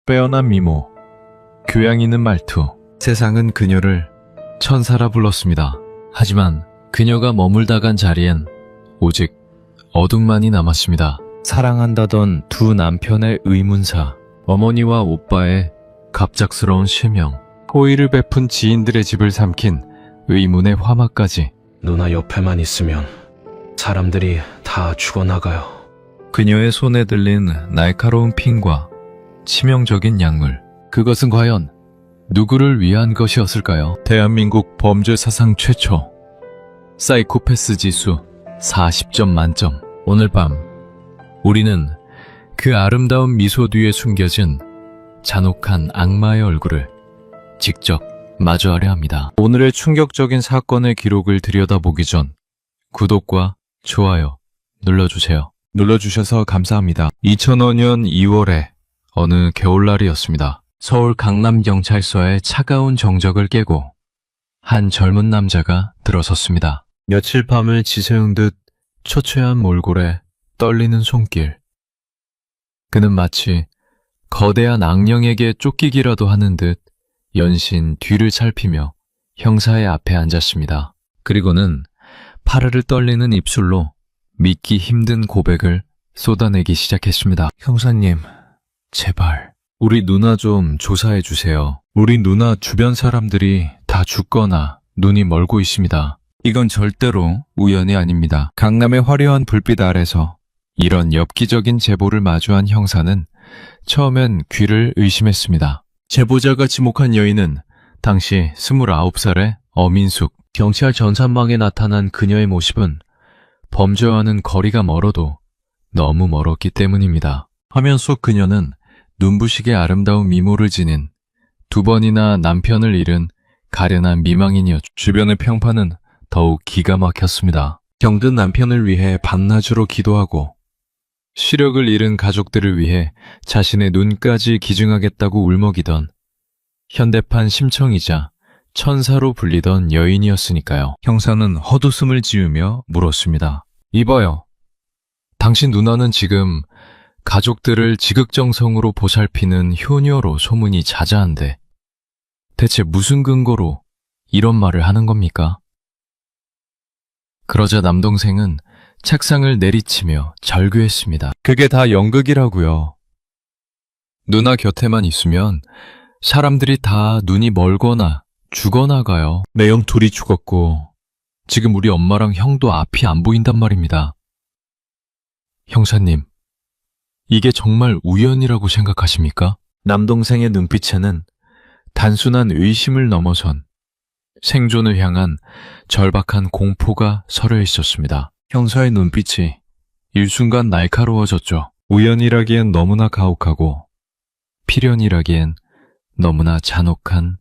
빼어난 미모, 교양 있는 말투, 세상은 그녀를 천사라 불렀습니다. 하지만 그녀가 머물다 간 자리엔 오직 어둠만이 남았습니다. 사랑한다던 두 남편의 의문사, 어머니와 오빠의 갑작스러운 실명, 호의를 베푼 지인들의 집을 삼킨 의문의 화마까지. 누나 옆에만 있으면 사람들이 다 죽어나가요. 그녀의 손에 들린 날카로운 핀과 치명적인 약물. 그것은 과연 누구를 위한 것이었을까요? 대한민국 범죄 사상 최초 사이코패스 지수 40점 만점. 오늘 밤 우리는 그 아름다운 미소 뒤에 숨겨진 잔혹한 악마의 얼굴을 직접 마주하려 합니다. 오늘의 충격적인 사건의 기록을 들여다보기 전 구독과 좋아요 눌러주세요. 눌러주셔서 감사합니다. 2005년 2월에 어느 겨울날이었습니다. 서울 강남경찰서의 차가운 정적을 깨고 한 젊은 남자가 들어섰습니다. 며칠 밤을 지새운 듯 초췌한 몰골에 떨리는 손길. 그는 마치 거대한 악령에게 쫓기기라도 하는 듯 연신 뒤를 살피며 형사의 앞에 앉았습니다. 그리고는 파르르 떨리는 입술로 믿기 힘든 고백을 쏟아내기 시작했습니다. 형사님, 제발 우리 누나 좀 조사해 주세요. 우리 누나 주변 사람들이 다 죽거나 눈이 멀고 있습니다. 이건 절대로 우연이 아닙니다. 강남의 화려한 불빛 아래서 이런 엽기적인 제보를 마주한 형사는 처음엔 귀를 의심했습니다. 제보자가 지목한 여인은 당시 29살의 어민숙. 경찰 전산망에 나타난 그녀의 모습은 범죄와는 거리가 멀어도 너무 멀었기 때문입니다. 화면 속 그녀는 눈부시게 아름다운 미모를 지닌 2번이나 남편을 잃은 가련한 미망인이었죠. 주변의 평판은 더욱 기가 막혔습니다. 병든 남편을 위해 밤낮으로 기도하고 시력을 잃은 가족들을 위해 자신의 눈까지 기증하겠다고 울먹이던 현대판 심청이자 천사로 불리던 여인이었으니까요. 형사는 헛웃음을 지으며 물었습니다. 이봐요. 당신 누나는 지금 가족들을 지극정성으로 보살피는 효녀로 소문이 자자한데 대체 무슨 근거로 이런 말을 하는 겁니까? 그러자 남동생은 책상을 내리치며 절규했습니다. 그게 다 연극이라고요. 누나 곁에만 있으면 사람들이 다 눈이 멀거나 죽어나 가요. 매형 둘이 죽었고 지금 우리 엄마랑 형도 앞이 안 보인단 말입니다. 형사님, 이게 정말 우연이라고 생각하십니까? 남동생의 눈빛에는 단순한 의심을 넘어선 생존을 향한 절박한 공포가 서려 있었습니다. 형사의 눈빛이 일순간 날카로워졌죠. 우연이라기엔 너무나 가혹하고 필연이라기엔 너무나 잔혹한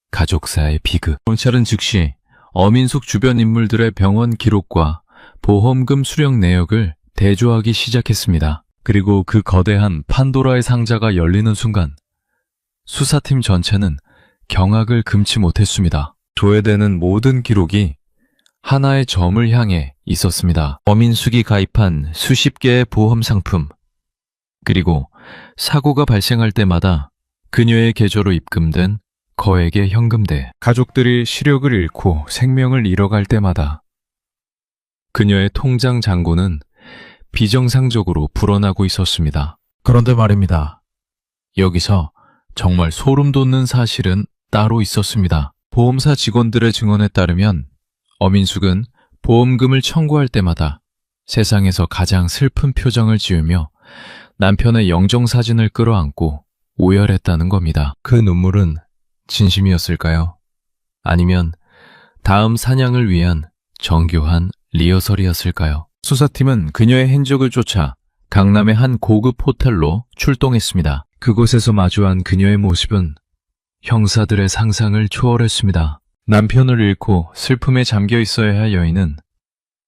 가족사의 비극. 경찰은 즉시 어민숙 주변 인물들의 병원 기록과 보험금 수령 내역을 대조하기 시작했습니다. 그리고 그 거대한 판도라의 상자가 열리는 순간 수사팀 전체는 경악을 금치 못했습니다. 조회되는 모든 기록이 하나의 점을 향해 있었습니다. 어민숙이 가입한 수십 개의 보험 상품, 그리고 사고가 발생할 때마다 그녀의 계좌로 입금된 거액의 현금대, 가족들이 시력을 잃고 생명을 잃어갈 때마다 그녀의 통장 잔고는 비정상적으로 불어나고 있었습니다. 그런데 말입니다. 여기서 정말 소름 돋는 사실은 따로 있었습니다. 보험사 직원들의 증언에 따르면 어민숙은 보험금을 청구할 때마다 세상에서 가장 슬픈 표정을 지으며 남편의 영정사진을 끌어안고 오열했다는 겁니다. 그 눈물은 진심이었을까요? 아니면 다음 사냥을 위한 정교한 리허설이었을까요? 수사팀은 그녀의 흔적을 쫓아 강남의 한 고급 호텔로 출동했습니다. 그곳에서 마주한 그녀의 모습은 형사들의 상상을 초월했습니다. 남편을 잃고 슬픔에 잠겨 있어야 할 여인은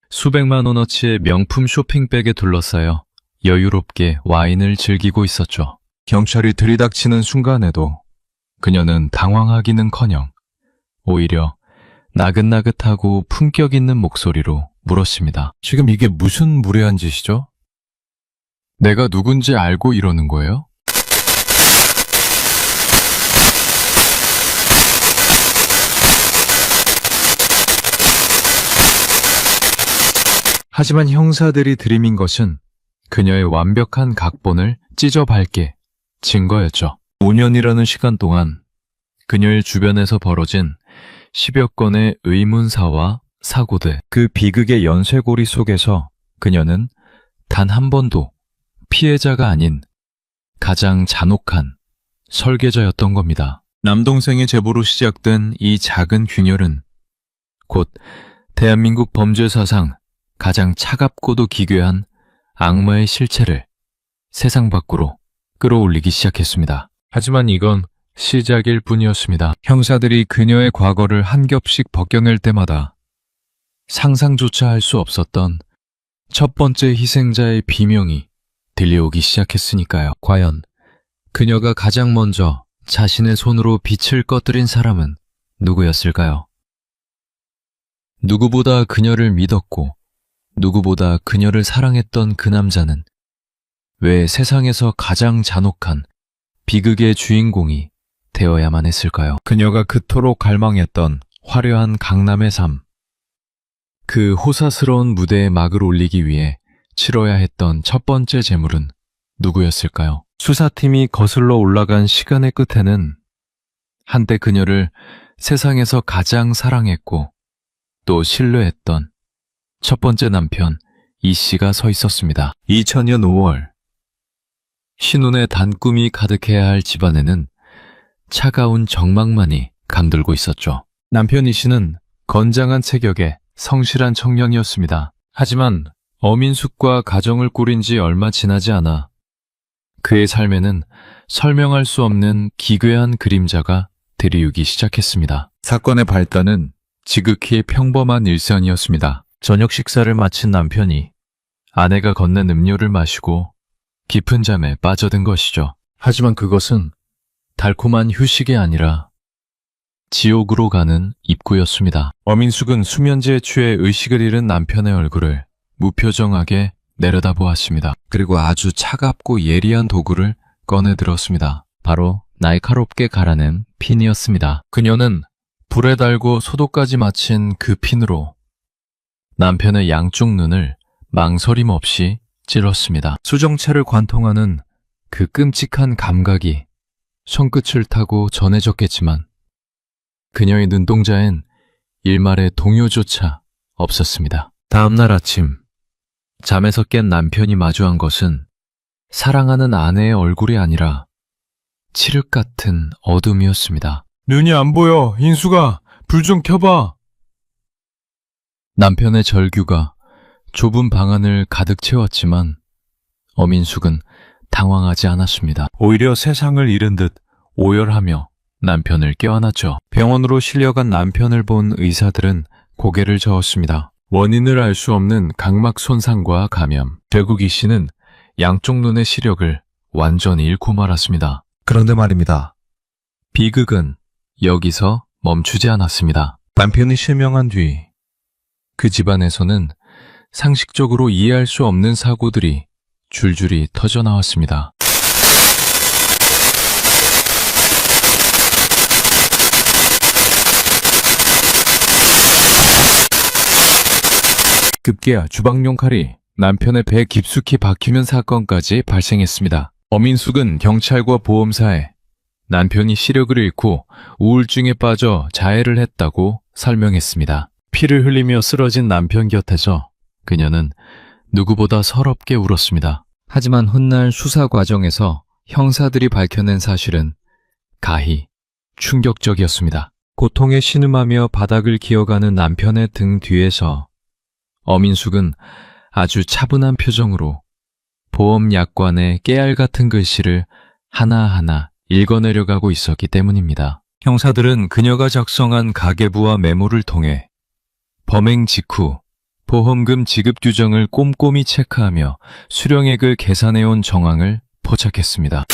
수백만 원어치의 명품 쇼핑백에 둘러싸여 여유롭게 와인을 즐기고 있었죠. 경찰이 들이닥치는 순간에도 그녀는 당황하기는커녕 오히려 나긋나긋하고 품격 있는 목소리로 물었습니다. 지금 이게 무슨 무례한 짓이죠? 내가 누군지 알고 이러는 거예요? 하지만 형사들이 들이민 것은 그녀의 완벽한 각본을 찢어밟게 증거였죠. 5년이라는 시간 동안 그녀의 주변에서 벌어진 10여 건의 의문사와 사고들, 그 비극의 연쇄고리 속에서 그녀는 단 한 번도 피해자가 아닌 가장 잔혹한 설계자였던 겁니다. 남동생의 제보로 시작된 이 작은 균열은 곧 대한민국 범죄 사상 가장 차갑고도 기괴한 악마의 실체를 세상 밖으로 끌어올리기 시작했습니다. 하지만 이건 시작일 뿐이었습니다. 형사들이 그녀의 과거를 한 겹씩 벗겨낼 때마다 상상조차 할 수 없었던 첫 번째 희생자의 비명이 들려오기 시작했으니까요. 과연 그녀가 가장 먼저 자신의 손으로 빛을 꺼뜨린 사람은 누구였을까요? 누구보다 그녀를 믿었고 누구보다 그녀를 사랑했던 그 남자는 왜 세상에서 가장 잔혹한 비극의 주인공이 되어야만 했을까요? 그녀가 그토록 갈망했던 화려한 강남의 삶, 그 호사스러운 무대에 막을 올리기 위해 치러야 했던 첫 번째 재물은 누구였을까요? 수사팀이 거슬러 올라간 시간의 끝에는 한때 그녀를 세상에서 가장 사랑했고 또 신뢰했던 첫 번째 남편 이 씨가 서 있었습니다. 2000년 5월 신혼의 단꿈이 가득해야 할 집안에는 차가운 적막만이 감돌고 있었죠. 남편 이 씨는 건장한 체격의 성실한 청년이었습니다. 하지만 어민숙과 가정을 꾸린 지 얼마 지나지 않아 그의 삶에는 설명할 수 없는 기괴한 그림자가 들이우기 시작했습니다. 사건의 발단은 지극히 평범한 일상이었습니다. 저녁 식사를 마친 남편이 아내가 건넨 음료를 마시고 깊은 잠에 빠져든 것이죠. 하지만 그것은 달콤한 휴식이 아니라 지옥으로 가는 입구였습니다. 어민숙은 수면제에 취해 의식을 잃은 남편의 얼굴을 무표정하게 내려다보았습니다. 그리고 아주 차갑고 예리한 도구를 꺼내 들었습니다. 바로 날카롭게 갈아낸 핀이었습니다. 그녀는 불에 달고 소독까지 마친 그 핀으로 남편의 양쪽 눈을 망설임 없이 찔렀습니다. 수정체를 관통하는 그 끔찍한 감각이 손끝을 타고 전해졌겠지만 그녀의 눈동자엔 일말의 동요조차 없었습니다. 다음날 아침 잠에서 깬 남편이 마주한 것은 사랑하는 아내의 얼굴이 아니라 칠흑 같은 어둠이었습니다. 눈이 안 보여. 인수가 불 좀 켜봐. 남편의 절규가 좁은 방 안을 가득 채웠지만 어민숙은 당황하지 않았습니다. 오히려 세상을 잃은 듯 오열하며 남편을 껴안았죠. 병원으로 실려간 남편을 본 의사들은 고개를 저었습니다. 원인을 알 수 없는 각막 손상과 감염. 결국 이 씨는 양쪽 눈의 시력을 완전히 잃고 말았습니다. 그런데 말입니다. 비극은 여기서 멈추지 않았습니다. 남편이 실명한 뒤 그 집안에서는 상식적으로 이해할 수 없는 사고들이 줄줄이 터져나왔습니다. 급기야 주방용 칼이 남편의 배에 깊숙이 박히는 사건까지 발생했습니다. 어민숙은 경찰과 보험사에 남편이 시력을 잃고 우울증에 빠져 자해를 했다고 설명했습니다. 피를 흘리며 쓰러진 남편 곁에서 그녀는 누구보다 서럽게 울었습니다. 하지만 훗날 수사 과정에서 형사들이 밝혀낸 사실은 가히 충격적이었습니다. 고통에 신음하며 바닥을 기어가는 남편의 등 뒤에서 어민숙은 아주 차분한 표정으로 보험 약관의 깨알 같은 글씨를 하나하나 읽어내려가고 있었기 때문입니다. 형사들은 그녀가 작성한 가계부와 메모를 통해 범행 직후 보험금 지급 규정을 꼼꼼히 체크하며 수령액을 계산해온 정황을 포착했습니다.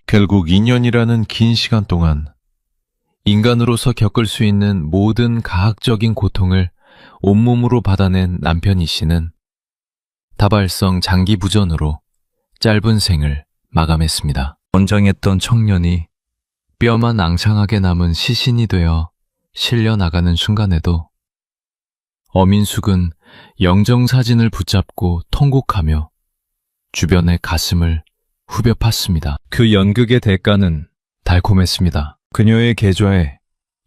결국 2년이라는 긴 시간 동안 인간으로서 겪을 수 있는 모든 가학적인 고통을 온몸으로 받아낸 남편 이 씨는 다발성 장기 부전으로 짧은 생을 마감했습니다. 건장했던 청년이 뼈만 앙상하게 남은 시신이 되어 실려 나가는 순간에도 어민숙은 영정사진을 붙잡고 통곡하며 주변의 가슴을 후벼 팠습니다. 그 연극의 대가는 달콤했습니다. 그녀의 계좌에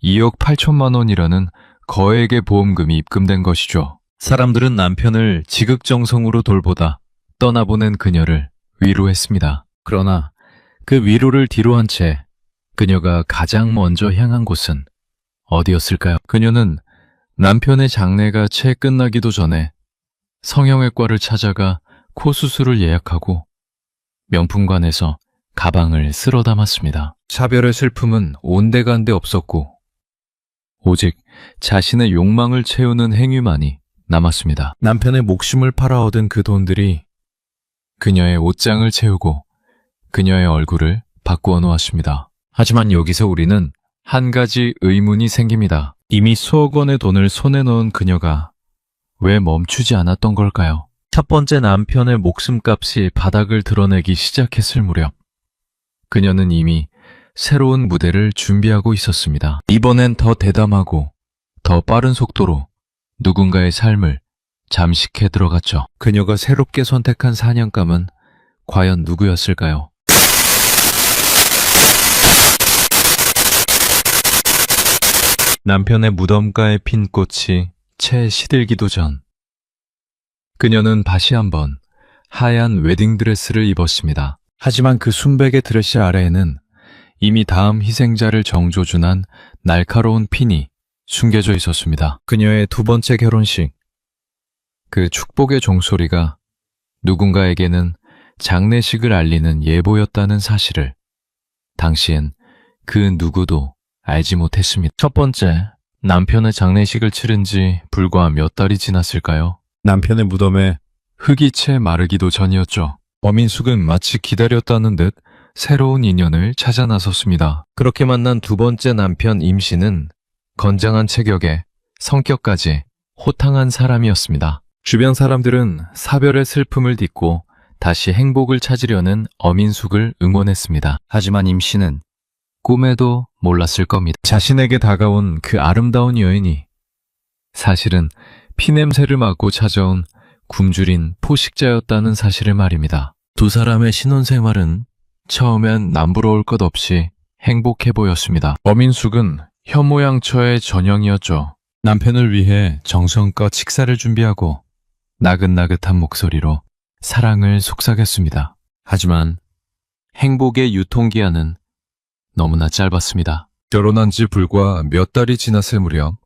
2억 8천만 원이라는 거액의 보험금이 입금된 것이죠. 사람들은 남편을 지극정성으로 돌보다 떠나보낸 그녀를 위로했습니다. 그러나 그 위로를 뒤로한 채 그녀가 가장 먼저 향한 곳은 어디였을까요? 그녀는 남편의 장례가 채 끝나기도 전에 성형외과를 찾아가 코 수술을 예약하고 명품관에서 가방을 쓸어 담았습니다. 차별의 슬픔은 온데간데 없었고 오직 자신의 욕망을 채우는 행위만이 남았습니다. 남편의 목숨을 팔아 얻은 그 돈들이 그녀의 옷장을 채우고 그녀의 얼굴을 바꾸어 놓았습니다. 하지만 여기서 우리는 한 가지 의문이 생깁니다. 이미 수억 원의 돈을 손에 넣은 그녀가 왜 멈추지 않았던 걸까요? 첫 번째 남편의 목숨값이 바닥을 드러내기 시작했을 무렵 그녀는 이미 새로운 무대를 준비하고 있었습니다. 이번엔 더 대담하고 더 빠른 속도로 누군가의 삶을 잠식해 들어갔죠. 그녀가 새롭게 선택한 사냥감은 과연 누구였을까요? 남편의 무덤가에 핀 꽃이 채 시들기도 전 그녀는 다시 한번 하얀 웨딩드레스를 입었습니다. 하지만 그 순백의 드레스 아래에는 이미 다음 희생자를 정조준한 날카로운 핀이 숨겨져 있었습니다. 그녀의 두 번째 결혼식. 그 축복의 종소리가 누군가에게는 장례식을 알리는 예보였다는 사실을 당시엔 그 누구도 알지 못했습니다. 첫 번째, 남편의 장례식을 치른 지 불과 몇 달이 지났을까요? 남편의 무덤에 흙이 채 마르기도 전이었죠. 어민숙은 마치 기다렸다는 듯 새로운 인연을 찾아 나섰습니다. 그렇게 만난 두 번째 남편 임씨는 건장한 체격에 성격까지 호탕한 사람이었습니다. 주변 사람들은 사별의 슬픔을 딛고 다시 행복을 찾으려는 어민숙을 응원했습니다. 하지만 임씨는 꿈에도 몰랐을 겁니다. 자신에게 다가온 그 아름다운 여인이 사실은 피냄새를 맡고 찾아온 굶주린 포식자였다는 사실을 말입니다. 두 사람의 신혼생활은 처음엔 남부러울 것 없이 행복해 보였습니다. 어민숙은 현모양처의 전형이었죠. 남편을 위해 정성껏 식사를 준비하고 나긋나긋한 목소리로 사랑을 속삭였습니다. 하지만 행복의 유통기한은 너무나 짧았습니다. 결혼한 지 불과 몇 달이 지났을 무렵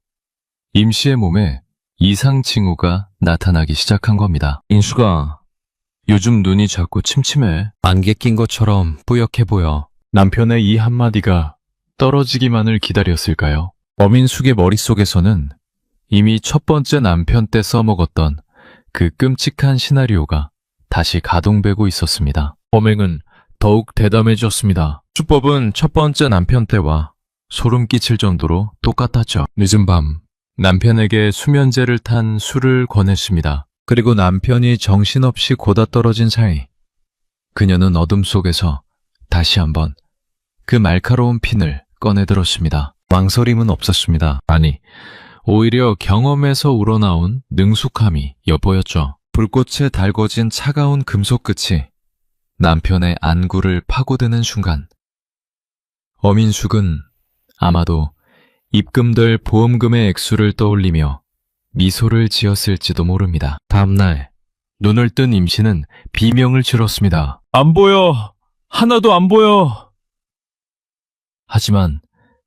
임씨의 몸에 이상 징후가 나타나기 시작한 겁니다. 인수가 요즘 눈이 자꾸 침침해. 안개 낀 것처럼 뿌옇게 보여. 남편의 이 한마디가 떨어지기만을 기다렸을까요? 어민숙의 머릿속에서는 이미 첫 번째 남편 때 써먹었던 그 끔찍한 시나리오가 다시 가동되고 있었습니다. 범행은 더욱 대담해졌습니다. 수법은 첫 번째 남편 때와 소름 끼칠 정도로 똑같았죠. 늦은 밤 남편에게 수면제를 탄 술을 권했습니다. 그리고 남편이 정신없이 고다떨어진 사이 그녀는 어둠 속에서 다시 한번 그 날카로운 핀을 꺼내들었습니다. 망설임은 없었습니다. 아니, 오히려 경험에서 우러나온 능숙함이 엿보였죠. 불꽃에 달궈진 차가운 금속 끝이 남편의 안구를 파고드는 순간 어민숙은 아마도 입금될 보험금의 액수를 떠올리며 미소를 지었을지도 모릅니다. 다음날 눈을 뜬 임씨는 비명을 질렀습니다. 안 보여! 하나도 안 보여! 하지만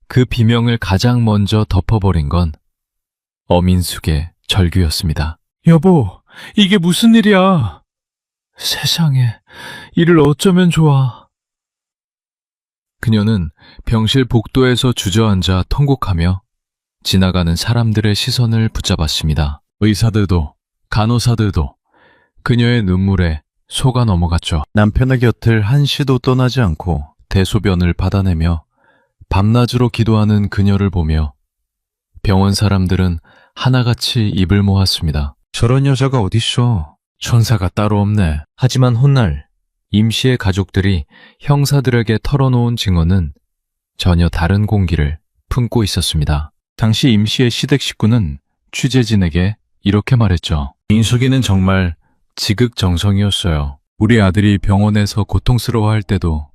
그 비명을 가장 먼저 덮어버린 건 어민숙의 절규였습니다. 여보, 이게 무슨 일이야? 세상에, 이를 어쩌면 좋아. 그녀는 병실 복도에서 주저앉아 통곡하며 지나가는 사람들의 시선을 붙잡았습니다. 의사들도 간호사들도 그녀의 눈물에 속아 넘어갔죠. 남편의 곁을 한시도 떠나지 않고 대소변을 받아내며 밤낮으로 기도하는 그녀를 보며 병원 사람들은 하나같이 입을 모았습니다. 저런 여자가 어딨어? 천사가 따로 없네. 하지만 훗날 임 씨의 가족들이 형사들에게 털어놓은 증언은 전혀 다른 공기를 품고 있었습니다. 당시 임 씨의 시댁 식구는 취재진에게 이렇게 말했죠. 민숙이는 정말 지극정성이었어요. 우리 아들이 병원에서 고통스러워할 때도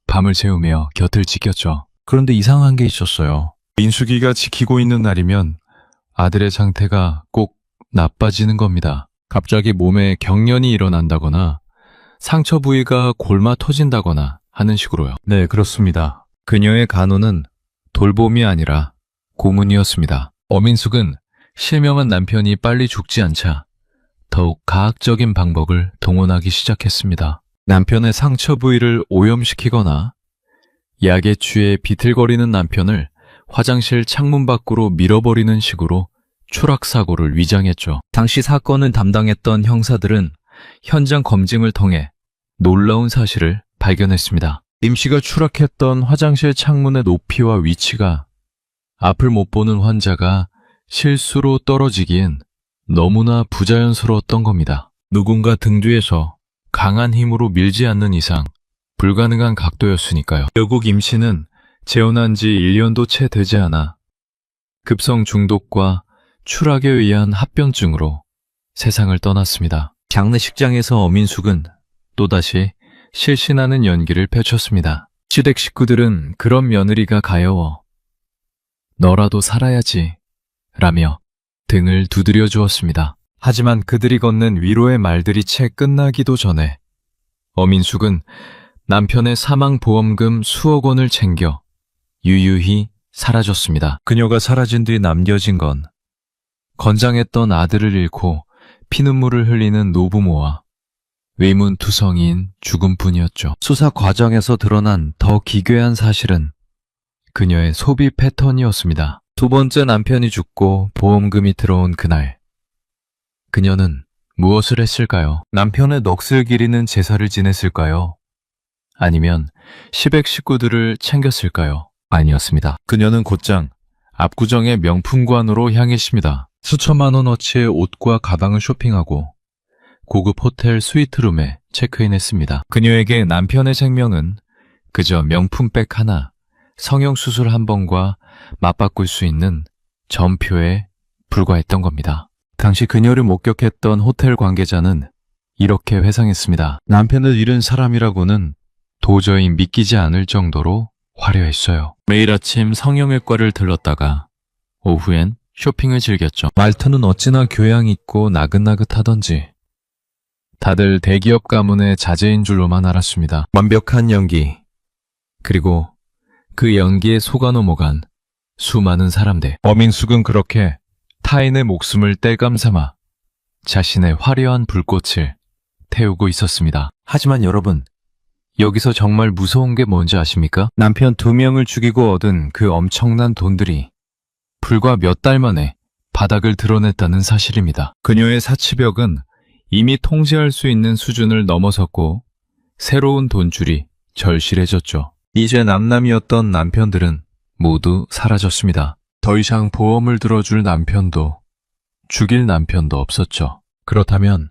밤을 새우며 곁을 지켰죠. 그런데 이상한 게 있었어요. 민숙이가 지키고 있는 날이면 아들의 상태가 꼭 나빠지는 겁니다. 갑자기 몸에 경련이 일어난다거나 상처 부위가 골마 터진다거나 하는 식으로요. 네, 그렇습니다. 그녀의 간호는 돌봄이 아니라 고문이었습니다. 어민숙은 실명한 남편이 빨리 죽지 않자 더욱 가학적인 방법을 동원하기 시작했습니다. 남편의 상처 부위를 오염시키거나 약에 취해 비틀거리는 남편을 화장실 창문 밖으로 밀어버리는 식으로 추락사고를 위장했죠. 당시 사건을 담당했던 형사들은 현장 검증을 통해 놀라운 사실을 발견했습니다. 임 씨가 추락했던 화장실 창문의 높이와 위치가 앞을 못 보는 환자가 실수로 떨어지기엔 너무나 부자연스러웠던 겁니다. 누군가 등 뒤에서 강한 힘으로 밀지 않는 이상 불가능한 각도였으니까요. 결국 임 씨는 재혼한 지 1년도 채 되지 않아 급성 중독과 추락에 의한 합병증으로 세상을 떠났습니다. 장례식장에서 어민숙은 또다시 실신하는 연기를 펼쳤습니다. 시댁 식구들은 그런 며느리가 가여워 너라도 살아야지 라며 등을 두드려 주었습니다. 하지만 그들이 건넨 위로의 말들이 채 끝나기도 전에 어민숙은 남편의 사망보험금 수억 원을 챙겨 유유히 사라졌습니다. 그녀가 사라진 뒤 남겨진 건 건장했던 아들을 잃고 피눈물을 흘리는 노부모와 외문투성이인 죽음뿐이었죠. 수사 과정에서 드러난 더 기괴한 사실은 그녀의 소비 패턴이었습니다. 두 번째 남편이 죽고 보험금이 들어온 그날, 그녀는 무엇을 했을까요? 남편의 넋을 기리는 제사를 지냈을까요? 아니면 시댁 식구들을 챙겼을까요? 아니었습니다. 그녀는 곧장 압구정의 명품관으로 향했습니다. 수천만 원어치의 옷과 가방을 쇼핑하고 고급 호텔 스위트룸에 체크인했습니다. 그녀에게 남편의 생명은 그저 명품백 하나, 성형수술 한 번과 맞바꿀 수 있는 전표에 불과했던 겁니다. 당시 그녀를 목격했던 호텔 관계자는 이렇게 회상했습니다. 남편을 잃은 사람이라고는 도저히 믿기지 않을 정도로 화려했어요. 매일 아침 성형외과를 들렀다가 오후엔 쇼핑을 즐겼죠. 말투는 어찌나 교양 있고 나긋나긋하던지 다들 대기업 가문의 자제인 줄로만 알았습니다. 완벽한 연기, 그리고 그 연기에 속아 넘어간 수많은 사람들. 어민숙은 그렇게 타인의 목숨을 땔감 삼아 자신의 화려한 불꽃을 태우고 있었습니다. 하지만 여러분, 여기서 정말 무서운 게 뭔지 아십니까? 남편 2명을 죽이고 얻은 그 엄청난 돈들이 불과 몇 달 만에 바닥을 드러냈다는 사실입니다. 그녀의 사치벽은 이미 통제할 수 있는 수준을 넘어섰고 새로운 돈줄이 절실해졌죠. 이제 남남이었던 남편들은 모두 사라졌습니다. 더 이상 보험을 들어줄 남편도 죽일 남편도 없었죠. 그렇다면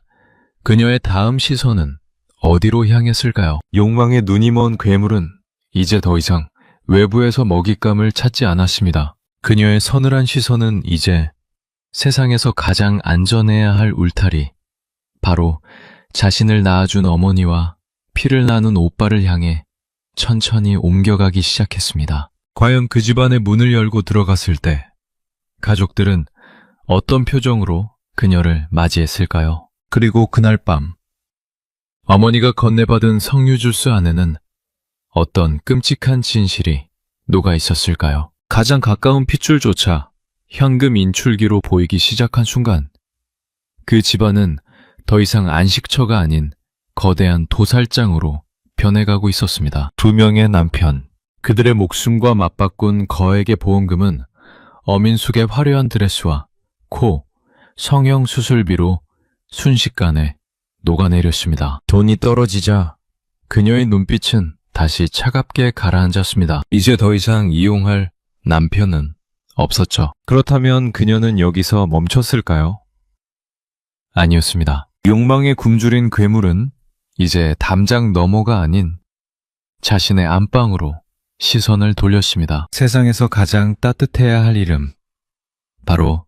그녀의 다음 시선은 어디로 향했을까요? 욕망의 눈이 먼 괴물은 이제 더 이상 외부에서 먹잇감을 찾지 않았습니다. 그녀의 서늘한 시선은 이제 세상에서 가장 안전해야 할 울타리, 바로 자신을 낳아준 어머니와 피를 나눈 오빠를 향해 천천히 옮겨가기 시작했습니다. 과연 그 집안의 문을 열고 들어갔을 때 가족들은 어떤 표정으로 그녀를 맞이했을까요? 그리고 그날 밤 어머니가 건네받은 석류주스 안에는 어떤 끔찍한 진실이 녹아 있었을까요? 가장 가까운 핏줄조차 현금 인출기로 보이기 시작한 순간 그 집안은 더 이상 안식처가 아닌 거대한 도살장으로 변해가고 있었습니다. 2명의 남편, 그들의 목숨과 맞바꾼 거액의 보험금은 어민숙의 화려한 드레스와 코, 성형 수술비로 순식간에 녹아내렸습니다. 돈이 떨어지자 그녀의 눈빛은 다시 차갑게 가라앉았습니다. 이제 더 이상 이용할 남편은 없었죠. 그렇다면 그녀는 여기서 멈췄을까요? 아니었습니다. 욕망에 굶주린 괴물은 이제 담장 너머가 아닌 자신의 안방으로 시선을 돌렸습니다. 세상에서 가장 따뜻해야 할 이름, 바로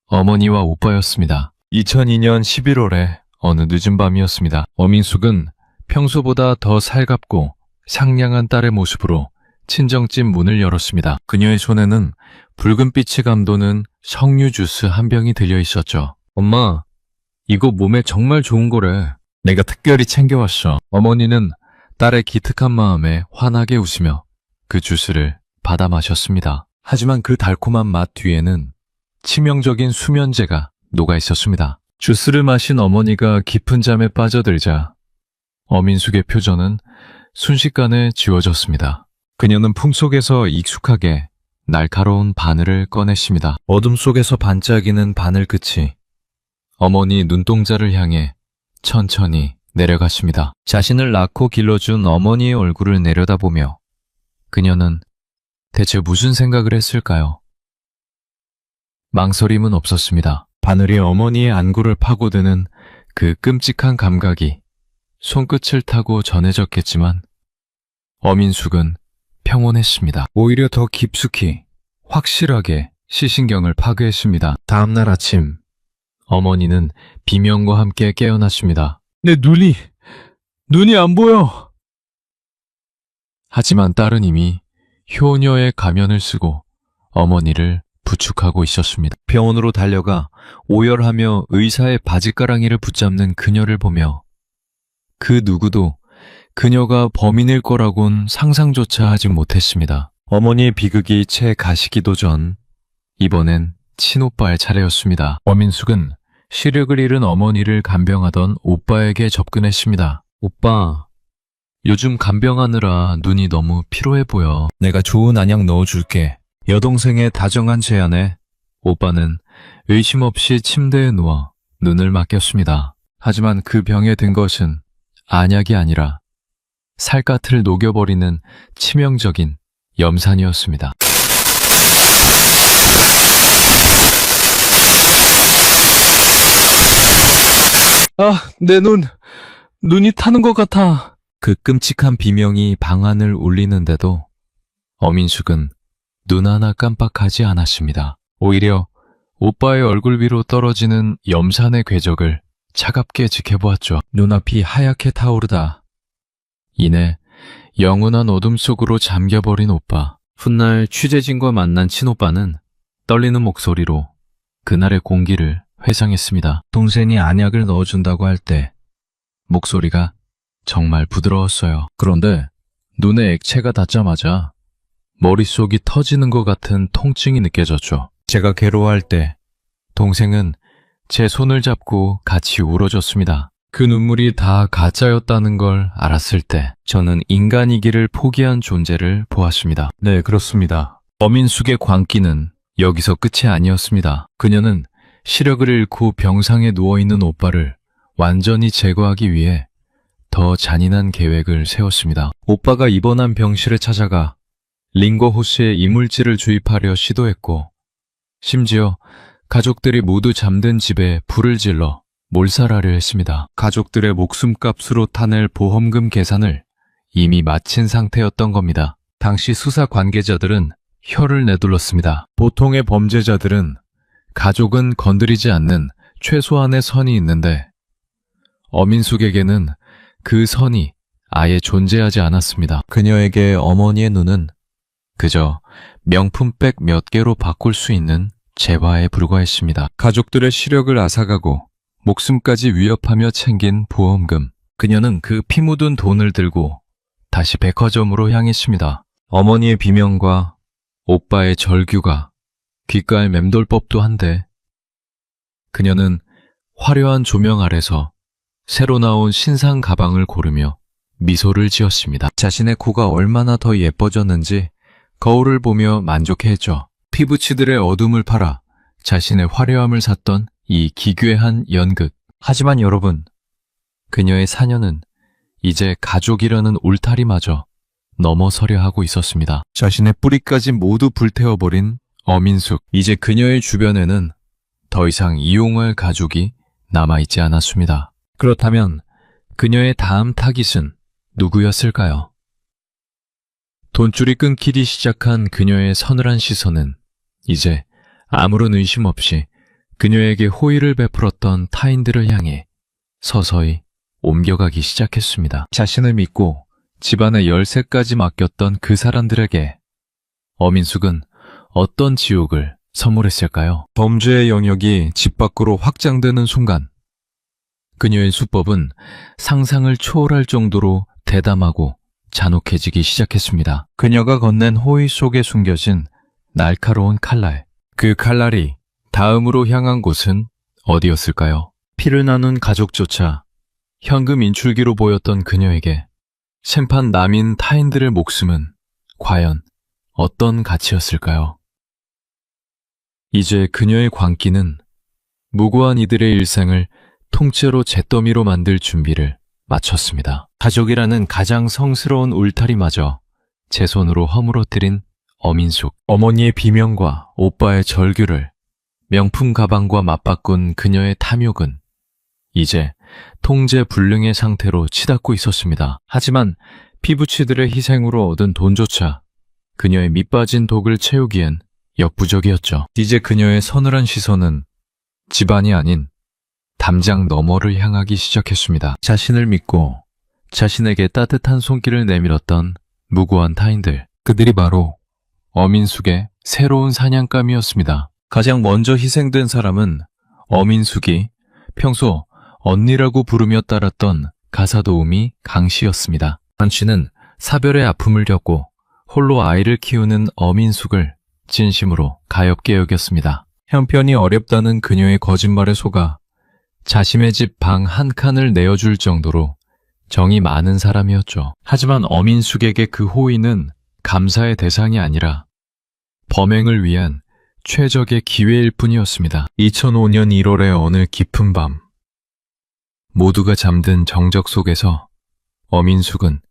어머니와 오빠였습니다. 2002년 11월에 어느 늦은 밤이었습니다. 어민숙은 평소보다 더 살갑고 상냥한 딸의 모습으로 친정집 문을 열었습니다. 그녀의 손에는 붉은빛이 감도는 석류 주스 한 병이 들려 있었죠. 엄마, 이거 몸에 정말 좋은 거래. 내가 특별히 챙겨왔어. 어머니는 딸의 기특한 마음에 환하게 웃으며 그 주스를 받아 마셨습니다. 하지만 그 달콤한 맛 뒤에는 치명적인 수면제가 녹아 있었습니다. 주스를 마신 어머니가 깊은 잠에 빠져들자 어민숙의 표정은 순식간에 지워졌습니다. 그녀는 품속에서 익숙하게 날카로운 바늘을 꺼냈습니다. 어둠 속에서 반짝이는 바늘 끝이 어머니 눈동자를 향해 천천히 내려갔습니다. 자신을 낳고 길러준 어머니의 얼굴을 내려다보며 그녀는 대체 무슨 생각을 했을까요? 망설임은 없었습니다. 바늘이 어머니의 안구를 파고드는 그 끔찍한 감각이 손끝을 타고 전해졌겠지만 어민숙은 평온했습니다. 오히려 더 깊숙이, 확실하게 시신경을 파괴했습니다. 다음 날 아침, 어머니는 비명과 함께 깨어났습니다. 내 눈이 안 보여! 하지만 딸은 이미 효녀의 가면을 쓰고 어머니를 부축하고 있었습니다. 병원으로 달려가 오열하며 의사의 바지가랑이를 붙잡는 그녀를 보며 그 누구도 그녀가 범인일 거라곤 상상조차 하지 못했습니다. 어머니의 비극이 채 가시기도 전 이번엔 친오빠의 차례였습니다. 어민숙은 시력을 잃은 어머니를 간병하던 오빠에게 접근했습니다. 오빠, 요즘 간병하느라 눈이 너무 피로해 보여. 내가 좋은 안약 넣어줄게. 여동생의 다정한 제안에 오빠는 의심 없이 침대에 누워 눈을 맡겼습니다. 하지만 그 병에 든 것은 안약이 아니라 살갗을 녹여버리는 치명적인 염산이었습니다. 내 눈이 타는 것 같아. 그 끔찍한 비명이 방안을 울리는데도 어민숙은 눈 하나 깜빡하지 않았습니다. 오히려 오빠의 얼굴 위로 떨어지는 염산의 궤적을 차갑게 지켜보았죠. 눈앞이 하얗게 타오르다. 이내 영원한 어둠 속으로 잠겨버린 오빠. 훗날 취재진과 만난 친오빠는 떨리는 목소리로 그날의 공기를 회상했습니다. 동생이 안약을 넣어준다고 할 때 목소리가 정말 부드러웠어요. 그런데 눈에 액체가 닿자마자 머릿속이 터지는 것 같은 통증이 느껴졌죠. 제가 괴로워할 때 동생은 제 손을 잡고 같이 울어줬습니다. 그 눈물이 다 가짜였다는 걸 알았을 때 저는 인간이기를 포기한 존재를 보았습니다. 네, 그렇습니다. 어민숙의 광기는 여기서 끝이 아니었습니다. 그녀는 시력을 잃고 병상에 누워있는 오빠를 완전히 제거하기 위해 더 잔인한 계획을 세웠습니다. 오빠가 입원한 병실에 찾아가 링거 호스에 이물질을 주입하려 시도했고 심지어 가족들이 모두 잠든 집에 불을 질러 몰살하려 했습니다. 가족들의 목숨값으로 타낼 보험금 계산을 이미 마친 상태였던 겁니다. 당시 수사 관계자들은 혀를 내둘렀습니다. 보통의 범죄자들은 가족은 건드리지 않는 최소한의 선이 있는데 어민숙에게는 그 선이 아예 존재하지 않았습니다. 그녀에게 어머니의 눈은 그저 명품백 몇 개로 바꿀 수 있는 재화에 불과했습니다. 가족들의 시력을 앗아가고 목숨까지 위협하며 챙긴 보험금. 그녀는 그 피 묻은 돈을 들고 다시 백화점으로 향했습니다. 어머니의 비명과 오빠의 절규가 귓가에 맴돌 법도 한데 그녀는 화려한 조명 아래서 새로 나온 신상 가방을 고르며 미소를 지었습니다. 자신의 코가 얼마나 더 예뻐졌는지 거울을 보며 만족해했죠. 피부치들의 어둠을 팔아 자신의 화려함을 샀던 이 기괴한 연극. 하지만 여러분, 그녀의 사녀는 이제 가족이라는 울타리마저 넘어서려 하고 있었습니다. 자신의 뿌리까지 모두 불태워버린 어민숙. 이제 그녀의 주변에는 더 이상 이용할 가족이 남아있지 않았습니다. 그렇다면 그녀의 다음 타깃은 누구였을까요? 돈줄이 끊기기 시작한 그녀의 서늘한 시선은 이제 아무런 의심 없이 그녀에게 호의를 베풀었던 타인들을 향해 서서히 옮겨가기 시작했습니다. 자신을 믿고 집안의 열쇠까지 맡겼던 그 사람들에게 어민숙은 어떤 지옥을 선물했을까요? 범죄의 영역이 집 밖으로 확장되는 순간 그녀의 수법은 상상을 초월할 정도로 대담하고 잔혹해지기 시작했습니다. 그녀가 건넨 호의 속에 숨겨진 날카로운 칼날. 그 칼날이 다음으로 향한 곳은 어디였을까요? 피를 나눈 가족조차 현금 인출기로 보였던 그녀에게 생판 남인 타인들의 목숨은 과연 어떤 가치였을까요? 이제 그녀의 광기는 무고한 이들의 일생을 통째로 잿더미로 만들 준비를 마쳤습니다. 가족이라는 가장 성스러운 울타리마저 제 손으로 허물어뜨린 어민숙. 어머니의 비명과 오빠의 절규를 명품 가방과 맞바꾼 그녀의 탐욕은 이제 통제 불능의 상태로 치닫고 있었습니다. 하지만 피부치들의 희생으로 얻은 돈조차 그녀의 밑빠진 독을 채우기엔 역부족이었죠. 이제 그녀의 서늘한 시선은 집안이 아닌 담장 너머를 향하기 시작했습니다. 자신을 믿고 자신에게 따뜻한 손길을 내밀었던 무고한 타인들. 그들이 바로 어민숙의 새로운 사냥감이었습니다. 가장 먼저 희생된 사람은 어민숙이 평소 언니라고 부르며 따랐던 가사도우미 강씨였습니다. 강씨는 사별의 아픔을 겪고 홀로 아이를 키우는 어민숙을 진심으로 가엾게 여겼습니다. 형편이 어렵다는 그녀의 거짓말에 속아 자신의 집 방 한 칸을 내어줄 정도로 정이 많은 사람이었죠. 하지만 어민숙에게 그 호의는 감사의 대상이 아니라 범행을 위한 최적의 기회일 뿐이었습니다. 2005년 1월의 어느 깊은 밤, 모두가 잠든 정적 속에서 어민숙은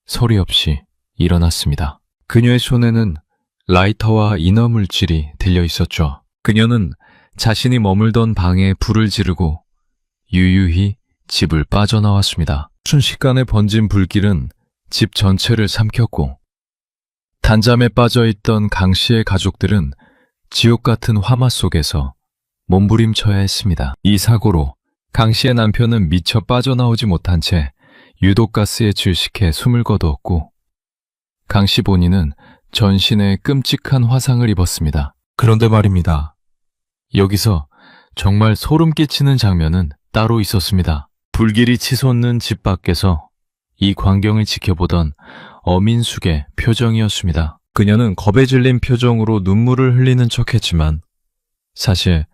소리 없이 일어났습니다. 그녀의 손에는 라이터와 인어물질이 들려 있었죠. 그녀는 자신이 머물던 방에 불을 지르고 유유히 집을 빠져나왔습니다. 순식간에 번진 불길은 집 전체를 삼켰고 단잠에 빠져있던 강 씨의 가족들은 지옥 같은 화마 속에서 몸부림쳐야 했습니다. 이 사고로 강 씨의 남편은 미처 빠져나오지 못한 채 유독가스에 질식해 숨을 거두었고 강 씨 본인은 전신에 끔찍한 화상을 입었습니다. 그런데 말입니다. 여기서 정말 소름 끼치는 장면은 따로 있었습니다. 불길이 치솟는 집 밖에서 이 광경을 지켜보던 어민숙의 표정이었습니다. 그녀는 겁에 질린 표정으로 눈물을 흘리는 척했지만 사실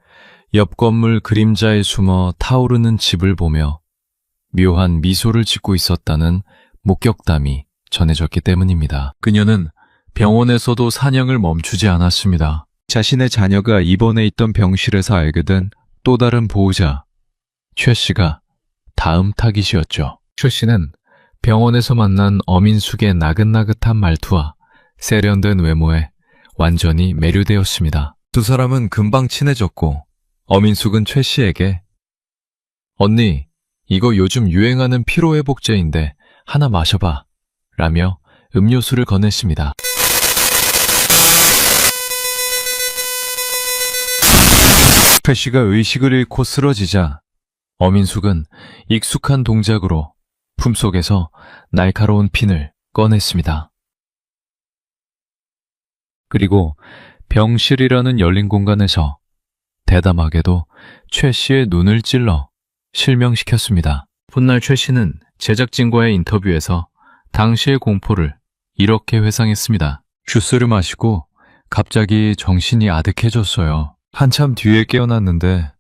옆 건물 그림자에 숨어 타오르는 집을 보며 묘한 미소를 짓고 있었다는 목격담이 전해졌기 때문입니다. 그녀는 병원에서도 사냥을 멈추지 않았습니다. 자신의 자녀가 입원해 있던 병실에서 알게 된 또 다른 보호자 최 씨가 다음 타깃이었죠. 최 씨는 병원에서 만난 어민숙의 나긋나긋한 말투와 세련된 외모에 완전히 매료되었습니다. 두 사람은 금방 친해졌고 어민숙은 최 씨에게 언니, 이거 요즘 유행하는 피로회복제인데 하나 마셔봐 라며 음료수를 건넸습니다. 최 씨가 의식을 잃고 쓰러지자 어민숙은 익숙한 동작으로 품속에서 날카로운 핀을 꺼냈습니다. 그리고 병실이라는 열린 공간에서 대담하게도 최 씨의 눈을 찔러 실명시켰습니다. 훗날 최 씨는 제작진과의 인터뷰에서 당시의 공포를 이렇게 회상했습니다. 주스를 마시고 갑자기 정신이 아득해졌어요. 한참 뒤에 깨어났는데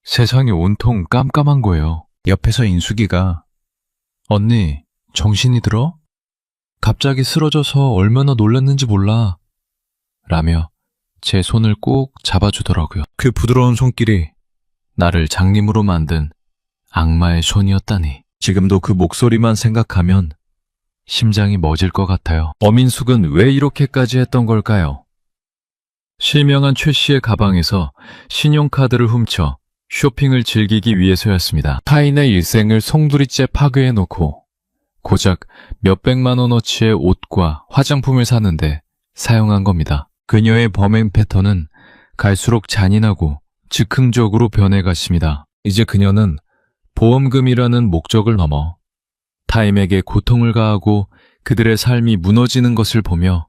세상이 온통 깜깜한 거예요. 옆에서 인숙이가 언니, 정신이 들어? 갑자기 쓰러져서 얼마나 놀랐는지 몰라 라며 제 손을 꼭 잡아주더라고요. 그 부드러운 손길이 나를 장님으로 만든 악마의 손이었다니. 지금도 그 목소리만 생각하면 심장이 멎을 것 같아요. 어민숙은 왜 이렇게까지 했던 걸까요? 실명한 최 씨의 가방에서 신용카드를 훔쳐 쇼핑을 즐기기 위해서였습니다. 타인의 일생을 송두리째 파괴해놓고 고작 몇백만 원어치의 옷과 화장품을 사는데 사용한 겁니다. 그녀의 범행 패턴은 갈수록 잔인하고 즉흥적으로 변해갔습니다. 이제 그녀는 보험금이라는 목적을 넘어 타인에게 고통을 가하고 그들의 삶이 무너지는 것을 보며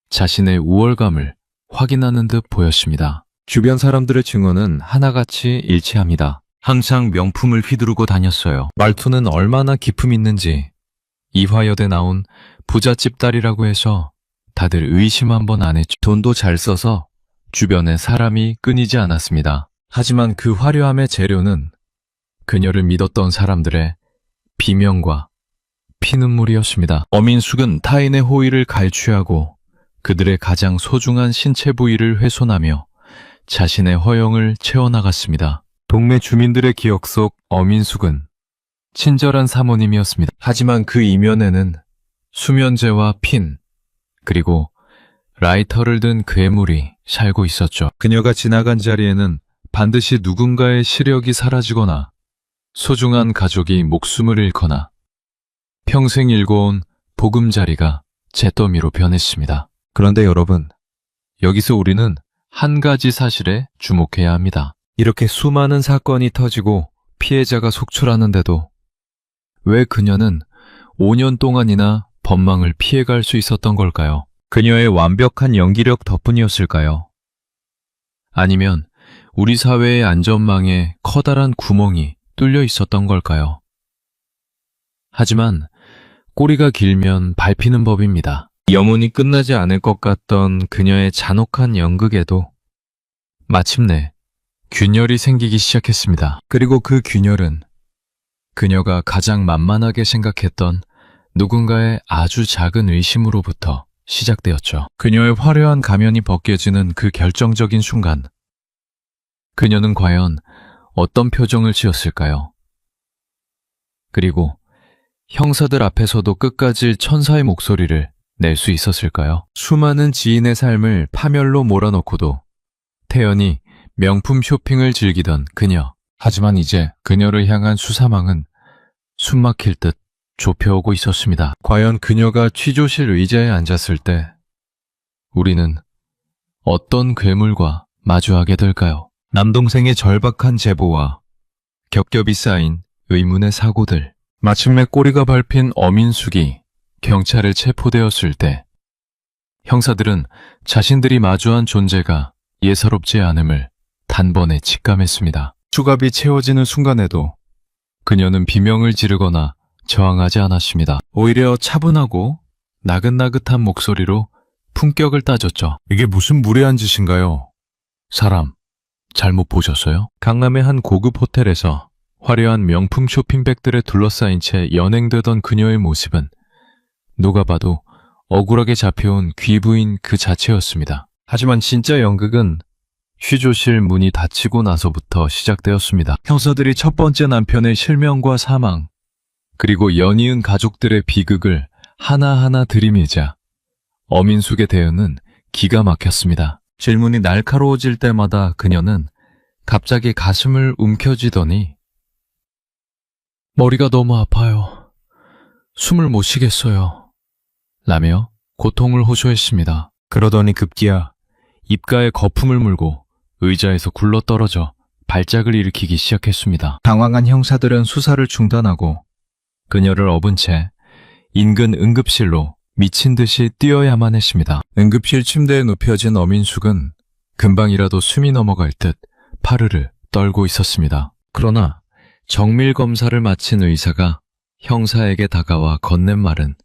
자신의 우월감을 확인하는 듯 보였습니다. 주변 사람들의 증언은 하나같이 일치합니다. 항상 명품을 휘두르고 다녔어요. 말투는 얼마나 기품 있는지 이화여대 나온 부잣집 딸이라고 해서 다들 의심 한번 안 했죠. 돈도 잘 써서 주변에 사람이 끊이지 않았습니다. 하지만 그 화려함의 재료는 그녀를 믿었던 사람들의 비명과 피눈물이었습니다. 어민숙은 타인의 호의를 갈취하고 그들의 가장 소중한 신체 부위를 훼손하며 자신의 허영을 채워나갔습니다. 동네 주민들의 기억 속 어민숙은 친절한 사모님이었습니다. 하지만 그 이면에는 수면제와 핀, 그리고 라이터를 든 괴물이 살고 있었죠. 그녀가 지나간 자리에는 반드시 누군가의 시력이 사라지거나 소중한 가족이 목숨을 잃거나 평생 일궈온 보금자리가 잿더미로 변했습니다. 그런데 여러분, 여기서 우리는 한 가지 사실에 주목해야 합니다. 이렇게 수많은 사건이 터지고 피해자가 속출하는데도 왜 그녀는 5년 동안이나 법망을 피해갈 수 있었던 걸까요? 그녀의 완벽한 연기력 덕분이었을까요? 아니면 우리 사회의 안전망에 커다란 구멍이 뚫려 있었던 걸까요? 하지만 꼬리가 길면 밟히는 법입니다. 영원히 끝나지 않을 것 같던 그녀의 잔혹한 연극에도 마침내 균열이 생기기 시작했습니다. 그리고 그 균열은 그녀가 가장 만만하게 생각했던 누군가의 아주 작은 의심으로부터 시작되었죠. 그녀의 화려한 가면이 벗겨지는 그 결정적인 순간, 그녀는 과연 어떤 표정을 지었을까요? 그리고 형사들 앞에서도 끝까지 천사의 목소리를 낼 수 있었을까요? 수많은 지인의 삶을 파멸로 몰아넣고도 태연히 명품 쇼핑을 즐기던 그녀. 하지만 이제 그녀를 향한 수사망은 숨막힐 듯 좁혀오고 있었습니다. 과연 그녀가 취조실 의자에 앉았을 때 우리는 어떤 괴물과 마주하게 될까요? 남동생의 절박한 제보와 겹겹이 쌓인 의문의 사고들. 마침내 꼬리가 밟힌 어민숙이 경찰에 체포되었을 때 형사들은 자신들이 마주한 존재가 예사롭지 않음을 단번에 직감했습니다. 수갑이 채워지는 순간에도 그녀는 비명을 지르거나 저항하지 않았습니다. 오히려 차분하고 나긋나긋한 목소리로 품격을 따졌죠. 이게 무슨 무례한 짓인가요? 사람, 잘못 보셨어요? 강남의 한 고급 호텔에서 화려한 명품 쇼핑백들에 둘러싸인 채 연행되던 그녀의 모습은 누가 봐도 억울하게 잡혀온 귀부인 그 자체였습니다. 하지만 진짜 연극은 취조실 문이 닫히고 나서부터 시작되었습니다. 형사들이 첫 번째 남편의 실명과 사망, 그리고 연이은 가족들의 비극을 하나하나 들이밀자 어민숙의 대응은 기가 막혔습니다. 질문이 날카로워질 때마다 그녀는 갑자기 가슴을 움켜쥐더니 머리가 너무 아파요. 숨을 못 쉬겠어요. 라며 고통을 호소했습니다. 그러더니 급기야 입가에 거품을 물고 의자에서 굴러떨어져 발작을 일으키기 시작했습니다. 당황한 형사들은 수사를 중단하고 그녀를 업은 채 인근 응급실로 미친 듯이 뛰어야만 했습니다. 응급실 침대에 눕혀진 어민숙은 금방이라도 숨이 넘어갈 듯 파르르 떨고 있었습니다. 그러나 정밀 검사를 마친 의사가 형사에게 다가와 건넨 말은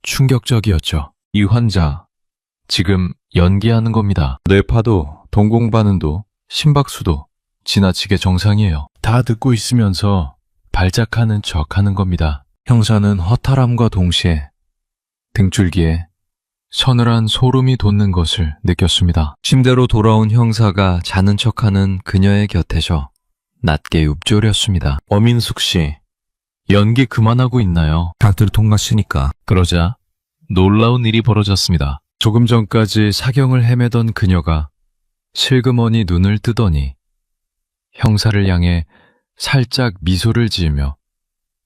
충격적이었죠. 이 환자, 지금 연기하는 겁니다. 뇌파도, 동공반응도, 심박수도 지나치게 정상이에요. 다 듣고 있으면서 발작하는 척 하는 겁니다. 형사는 허탈함과 동시에 등줄기에 서늘한 소름이 돋는 것을 느꼈습니다. 침대로 돌아온 형사가 자는 척하는 그녀의 곁에서 낮게 읊조렸습니다. 어민숙 씨, 연기 그만하고 있나요? 다 들통났으니까. 그러자 놀라운 일이 벌어졌습니다. 조금 전까지 사경을 헤매던 그녀가 슬그머니 눈을 뜨더니 형사를 향해 살짝 미소를 지으며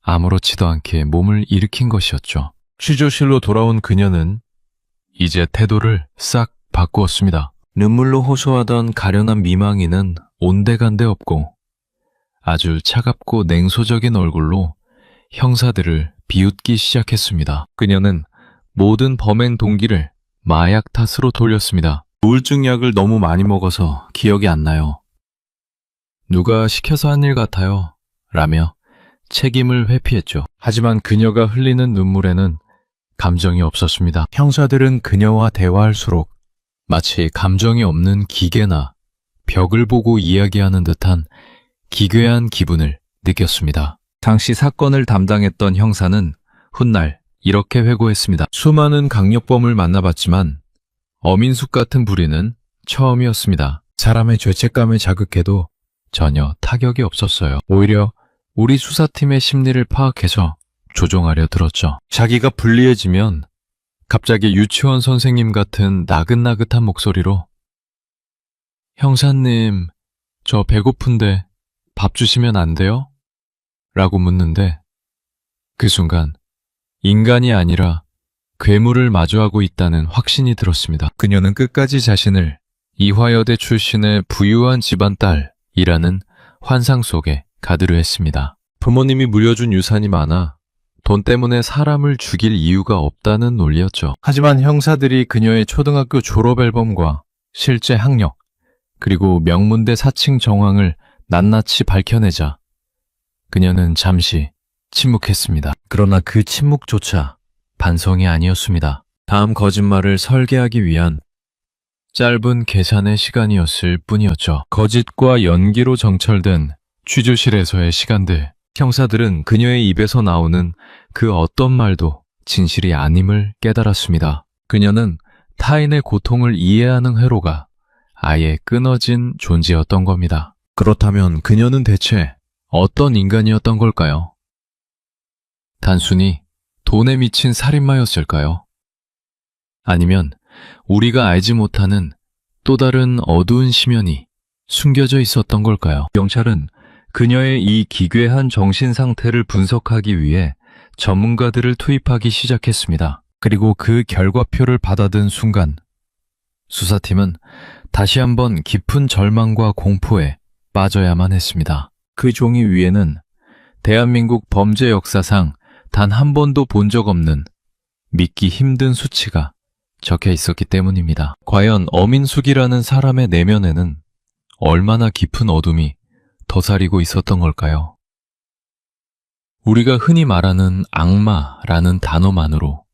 아무렇지도 않게 몸을 일으킨 것이었죠. 취조실로 돌아온 그녀는 이제 태도를 싹 바꾸었습니다. 눈물로 호소하던 가련한 미망이는 온데간데 없고 아주 차갑고 냉소적인 얼굴로 형사들을 비웃기 시작했습니다. 그녀는 모든 범행 동기를 마약 탓으로 돌렸습니다. 우울증 약을 너무 많이 먹어서 기억이 안 나요. 누가 시켜서 한 일 같아요. 라며 책임을 회피했죠. 하지만 그녀가 흘리는 눈물에는 감정이 없었습니다. 형사들은 그녀와 대화할수록 마치 감정이 없는 기계나 벽을 보고 이야기하는 듯한 기괴한 기분을 느꼈습니다. 당시 사건을 담당했던 형사는 훗날 이렇게 회고했습니다. 수많은 강력범을 만나봤지만 어민숙 같은 불의는 처음이었습니다. 사람의 죄책감을 자극해도 전혀 타격이 없었어요. 오히려 우리 수사팀의 심리를 파악해서 조종하려 들었죠. 자기가 불리해지면 갑자기 유치원 선생님 같은 나긋나긋한 목소리로 형사님, 저 배고픈데 밥 주시면 안 돼요? 라고 묻는데 그 순간 인간이 아니라 괴물을 마주하고 있다는 확신이 들었습니다. 그녀는 끝까지 자신을 이화여대 출신의 부유한 집안 딸이라는 환상 속에 가두려 했습니다. 부모님이 물려준 유산이 많아 돈 때문에 사람을 죽일 이유가 없다는 논리였죠. 하지만 형사들이 그녀의 초등학교 졸업 앨범과 실제 학력, 그리고 명문대 사칭 정황을 낱낱이 밝혀내자 그녀는 잠시 침묵했습니다. 그러나 그 침묵조차 반성이 아니었습니다. 다음 거짓말을 설계하기 위한 짧은 계산의 시간이었을 뿐이었죠. 거짓과 연기로 정철된 취조실에서의 시간들. 형사들은 그녀의 입에서 나오는 그 어떤 말도 진실이 아님을 깨달았습니다. 그녀는 타인의 고통을 이해하는 회로가 아예 끊어진 존재였던 겁니다. 그렇다면 그녀는 대체 어떤 인간이었던 걸까요? 단순히 돈에 미친 살인마였을까요? 아니면 우리가 알지 못하는 또 다른 어두운 심연이 숨겨져 있었던 걸까요? 경찰은 그녀의 이 기괴한 정신 상태를 분석하기 위해 전문가들을 투입하기 시작했습니다. 그리고 그 결과표를 받아든 순간 수사팀은 다시 한번 깊은 절망과 공포에 빠져야만 했습니다. 그 종이 위에는 대한민국 범죄 역사상 단 한 번도 본 적 없는 믿기 힘든 수치가 적혀 있었기 때문입니다. 과연 어민숙이라는 사람의 내면에는 얼마나 깊은 어둠이 도사리고 있었던 걸까요? 우리가 흔히 말하는 악마라는 단어만으로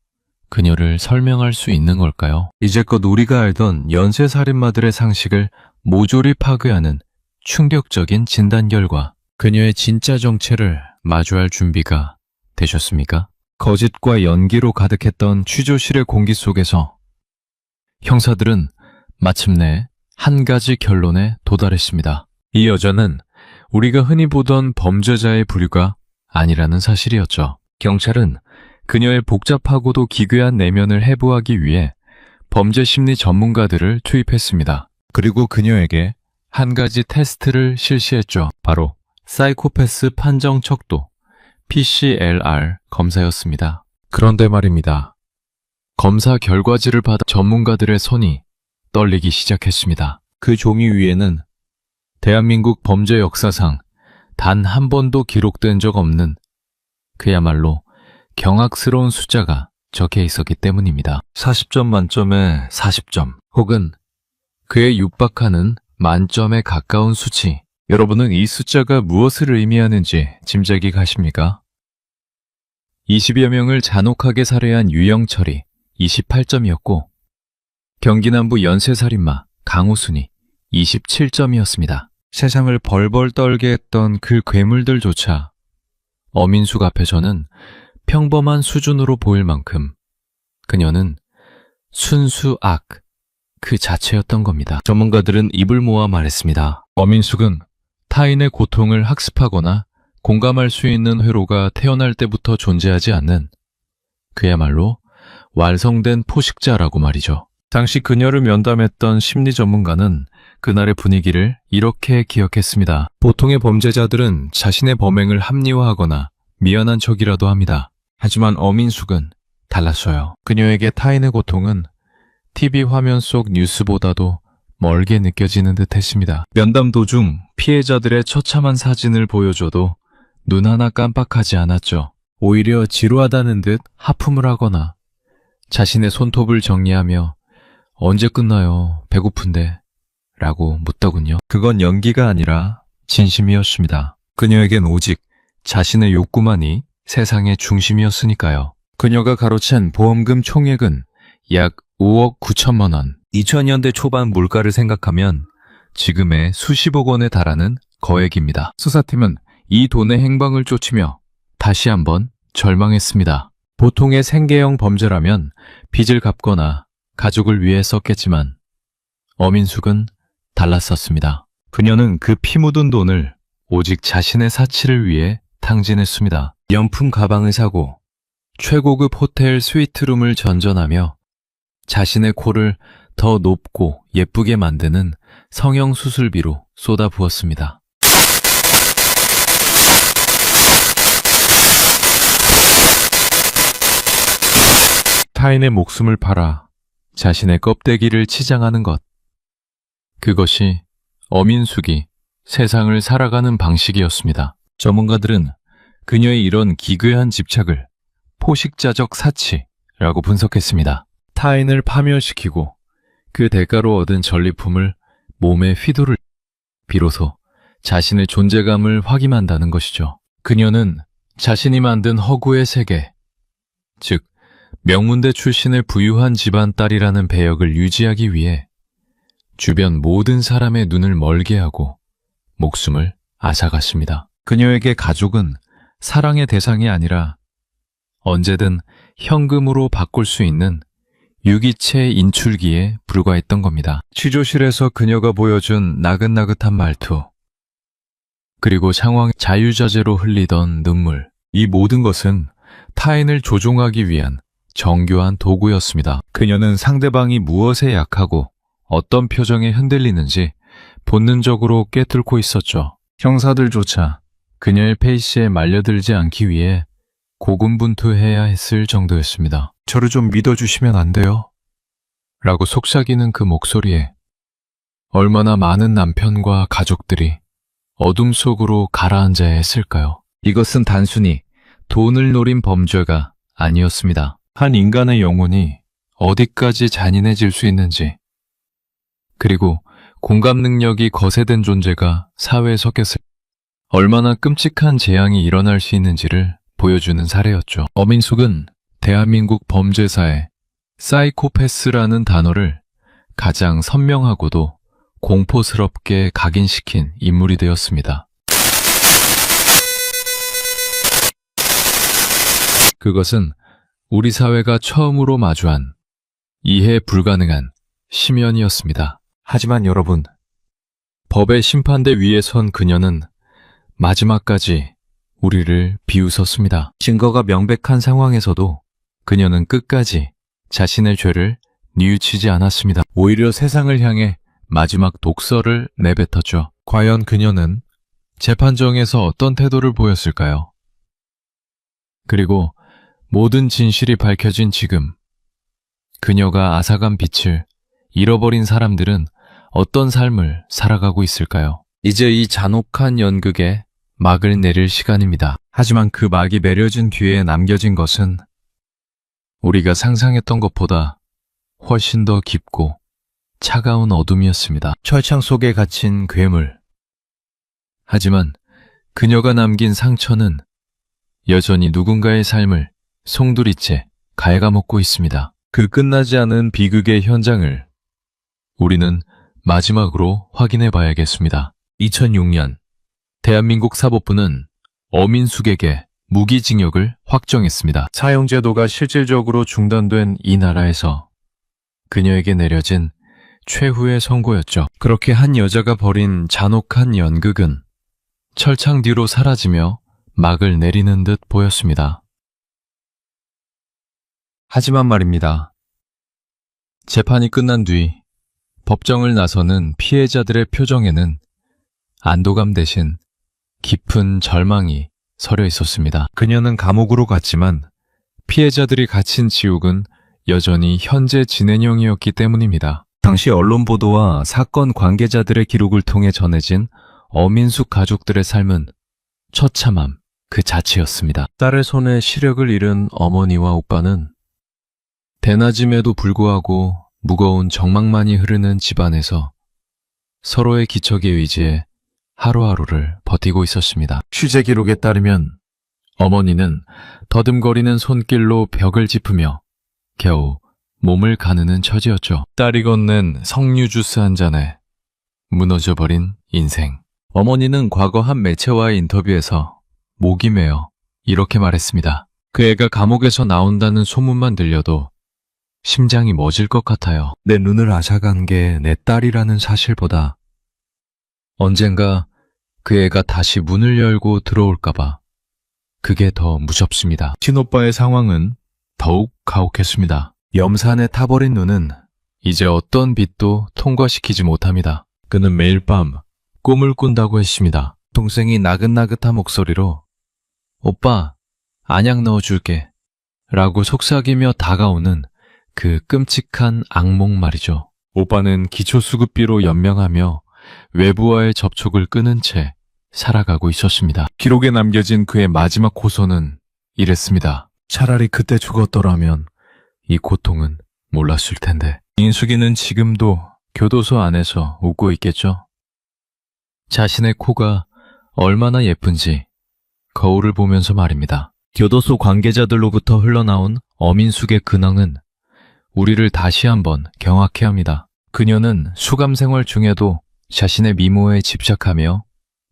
그녀를 설명할 수 있는 걸까요? 이제껏 우리가 알던 연쇄살인마들의 상식을 모조리 파괴하는 충격적인 진단 결과, 그녀의 진짜 정체를 마주할 준비가 되셨습니까? 거짓과 연기로 가득했던 취조실의 공기 속에서 형사들은 마침내 한 가지 결론에 도달했습니다. 이 여자는 우리가 흔히 보던 범죄자의 부류가 아니라는 사실이었죠. 경찰은 그녀의 복잡하고도 기괴한 내면을 해부하기 위해 범죄 심리 전문가들을 투입했습니다. 그리고 그녀에게 한 가지 테스트를 실시했죠. 바로 사이코패스 판정 척도 PCLR 검사였습니다. 그런데 말입니다. 검사 결과지를 받아 전문가들의 손이 떨리기 시작했습니다. 그 종이 위에는 대한민국 범죄 역사상 단 한 번도 기록된 적 없는 그야말로 경악스러운 숫자가 적혀 있었기 때문입니다. 40점 만점에 40점, 혹은 그에 육박하는 만점에 가까운 수치. 여러분은 이 숫자가 무엇을 의미하는지 짐작이 가십니까? 20여 명을 잔혹하게 살해한 유영철이 28점이었고 경기 남부 연쇄살인마 강우순이 27점이었습니다. 세상을 벌벌 떨게 했던 그 괴물들조차 어민숙 앞에서는 평범한 수준으로 보일 만큼 그녀는 순수 악 그 자체였던 겁니다. 전문가들은 입을 모아 말했습니다. 어민숙은 타인의 고통을 학습하거나 공감할 수 있는 회로가 태어날 때부터 존재하지 않는 그야말로 완성된 포식자라고 말이죠. 당시 그녀를 면담했던 심리 전문가는 그날의 분위기를 이렇게 기억했습니다. 보통의 범죄자들은 자신의 범행을 합리화하거나 미안한 척이라도 합니다. 하지만 어민숙은 달랐어요. 그녀에게 타인의 고통은 TV 화면 속 뉴스보다도 멀게 느껴지는 듯 했습니다. 면담 도중 피해자들의 처참한 사진을 보여줘도 눈 하나 깜빡하지 않았죠. 오히려 지루하다는 듯 하품을 하거나 자신의 손톱을 정리하며 언제 끝나요? 배고픈데 라고 묻더군요. 그건 연기가 아니라 진심이었습니다. 그녀에겐 오직 자신의 욕구만이 세상의 중심이었으니까요. 그녀가 가로챈 보험금 총액은 약 5억 9천만 원. 2000년대 초반 물가를 생각하면 지금의 수십억 원에 달하는 거액입니다. 수사팀은 이 돈의 행방을 쫓으며 다시 한번 절망했습니다. 보통의 생계형 범죄라면 빚을 갚거나 가족을 위해 썼겠지만 어민숙은 달랐었습니다. 그녀는 그 피 묻은 돈을 오직 자신의 사치를 위해 탕진했습니다. 명품 가방을 사고 최고급 호텔 스위트룸을 전전하며 자신의 코를 더 높고 예쁘게 만드는 성형 수술비로 쏟아부었습니다. 타인의 목숨을 팔아 자신의 껍데기를 치장하는 것. 그것이 어민숙이 세상을 살아가는 방식이었습니다. 전문가들은 그녀의 이런 기괴한 집착을 포식자적 사치라고 분석했습니다. 타인을 파멸시키고 그 대가로 얻은 전리품을 몸에 휘두를 비로소 자신의 존재감을 확인한다는 것이죠. 그녀는 자신이 만든 허구의 세계, 즉 명문대 출신의 부유한 집안 딸이라는 배역을 유지하기 위해 주변 모든 사람의 눈을 멀게 하고 목숨을 앗아갔습니다. 그녀에게 가족은 사랑의 대상이 아니라 언제든 현금으로 바꿀 수 있는 유기체 인출기에 불과했던 겁니다. 취조실에서 그녀가 보여준 나긋나긋한 말투, 그리고 상황 자유자재로 흘리던 눈물, 이 모든 것은 타인을 조종하기 위한 정교한 도구였습니다. 그녀는 상대방이 무엇에 약하고 어떤 표정에 흔들리는지 본능적으로 꿰뚫고 있었죠. 형사들조차 그녀의 페이스에 말려들지 않기 위해 고군분투해야 했을 정도였습니다. 저를 좀 믿어주시면 안 돼요? 라고 속삭이는 그 목소리에 얼마나 많은 남편과 가족들이 어둠 속으로 가라앉아야 했을까요? 이것은 단순히 돈을 노린 범죄가 아니었습니다. 한 인간의 영혼이 어디까지 잔인해질 수 있는지, 그리고 공감 능력이 거세된 존재가 사회에 섞였을 때 얼마나 끔찍한 재앙이 일어날 수 있는지를 보여주는 사례였죠. 어민숙은 대한민국 범죄사에 사이코패스라는 단어를 가장 선명하고도 공포스럽게 각인시킨 인물이 되었습니다. 그것은 우리 사회가 처음으로 마주한 이해 불가능한 심연이었습니다. 하지만 여러분, 법의 심판대 위에 선 그녀는 마지막까지 우리를 비웃었습니다. 증거가 명백한 상황에서도 그녀는 끝까지 자신의 죄를 뉘우치지 않았습니다. 오히려 세상을 향해 마지막 독서를 내뱉었죠. 과연 그녀는 재판정에서 어떤 태도를 보였을까요? 그리고 모든 진실이 밝혀진 지금, 그녀가 앗아간 빛을 잃어버린 사람들은 어떤 삶을 살아가고 있을까요? 이제 이 잔혹한 연극에 막을 내릴 시간입니다. 하지만 그 막이 매려진 뒤에 남겨진 것은 우리가 상상했던 것보다 훨씬 더 깊고 차가운 어둠이었습니다. 철창 속에 갇힌 괴물. 하지만 그녀가 남긴 상처는 여전히 누군가의 삶을 송두리째 갉아먹고 있습니다. 그 끝나지 않은 비극의 현장을 우리는 마지막으로 확인해 봐야겠습니다. 2006년 대한민국 사법부는 어민숙에게 무기징역을 확정했습니다. 사형제도가 실질적으로 중단된 이 나라에서 그녀에게 내려진 최후의 선고였죠. 그렇게 한 여자가 벌인 잔혹한 연극은 철창 뒤로 사라지며 막을 내리는 듯 보였습니다. 하지만 말입니다. 재판이 끝난 뒤 법정을 나서는 피해자들의 표정에는 안도감 대신 깊은 절망이 서려 있었습니다. 그녀는 감옥으로 갔지만 피해자들이 갇힌 지옥은 여전히 현재 진행형이었기 때문입니다. 당시 언론 보도와 사건 관계자들의 기록을 통해 전해진 어민숙 가족들의 삶은 처참함 그 자체였습니다. 딸의 손에 시력을 잃은 어머니와 오빠는 대낮임에도 불구하고 무거운 정막만이 흐르는 집안에서 서로의 기척에 의지해 하루하루를 버티고 있었습니다. 취재 기록에 따르면 어머니는 더듬거리는 손길로 벽을 짚으며 겨우 몸을 가누는 처지였죠. 딸이 건넨 석류 주스 한 잔에 무너져버린 인생. 어머니는 과거 한 매체와의 인터뷰에서 목이 메어 이렇게 말했습니다. 그 애가 감옥에서 나온다는 소문만 들려도 심장이 멎을 것 같아요. 내 눈을 앗아간 게 내 딸이라는 사실보다 언젠가 그 애가 다시 문을 열고 들어올까봐 그게 더 무섭습니다. 친오빠의 상황은 더욱 가혹했습니다. 염산에 타버린 눈은 이제 어떤 빛도 통과시키지 못합니다. 그는 매일 밤 꿈을 꾼다고 했습니다. 동생이 나긋나긋한 목소리로 오빠, 안약 넣어줄게 라고 속삭이며 다가오는 그 끔찍한 악몽 말이죠. 오빠는 기초수급비로 연명하며 외부와의 접촉을 끊은 채 살아가고 있었습니다. 기록에 남겨진 그의 마지막 호소는 이랬습니다. 차라리 그때 죽었더라면 이 고통은 몰랐을 텐데. 인숙이는 지금도 교도소 안에서 웃고 있겠죠? 자신의 코가 얼마나 예쁜지 거울을 보면서 말입니다. 교도소 관계자들로부터 흘러나온 어민숙의 근황은 우리를 다시 한번 경악해 합니다. 그녀는 수감 생활 중에도 자신의 미모에 집착하며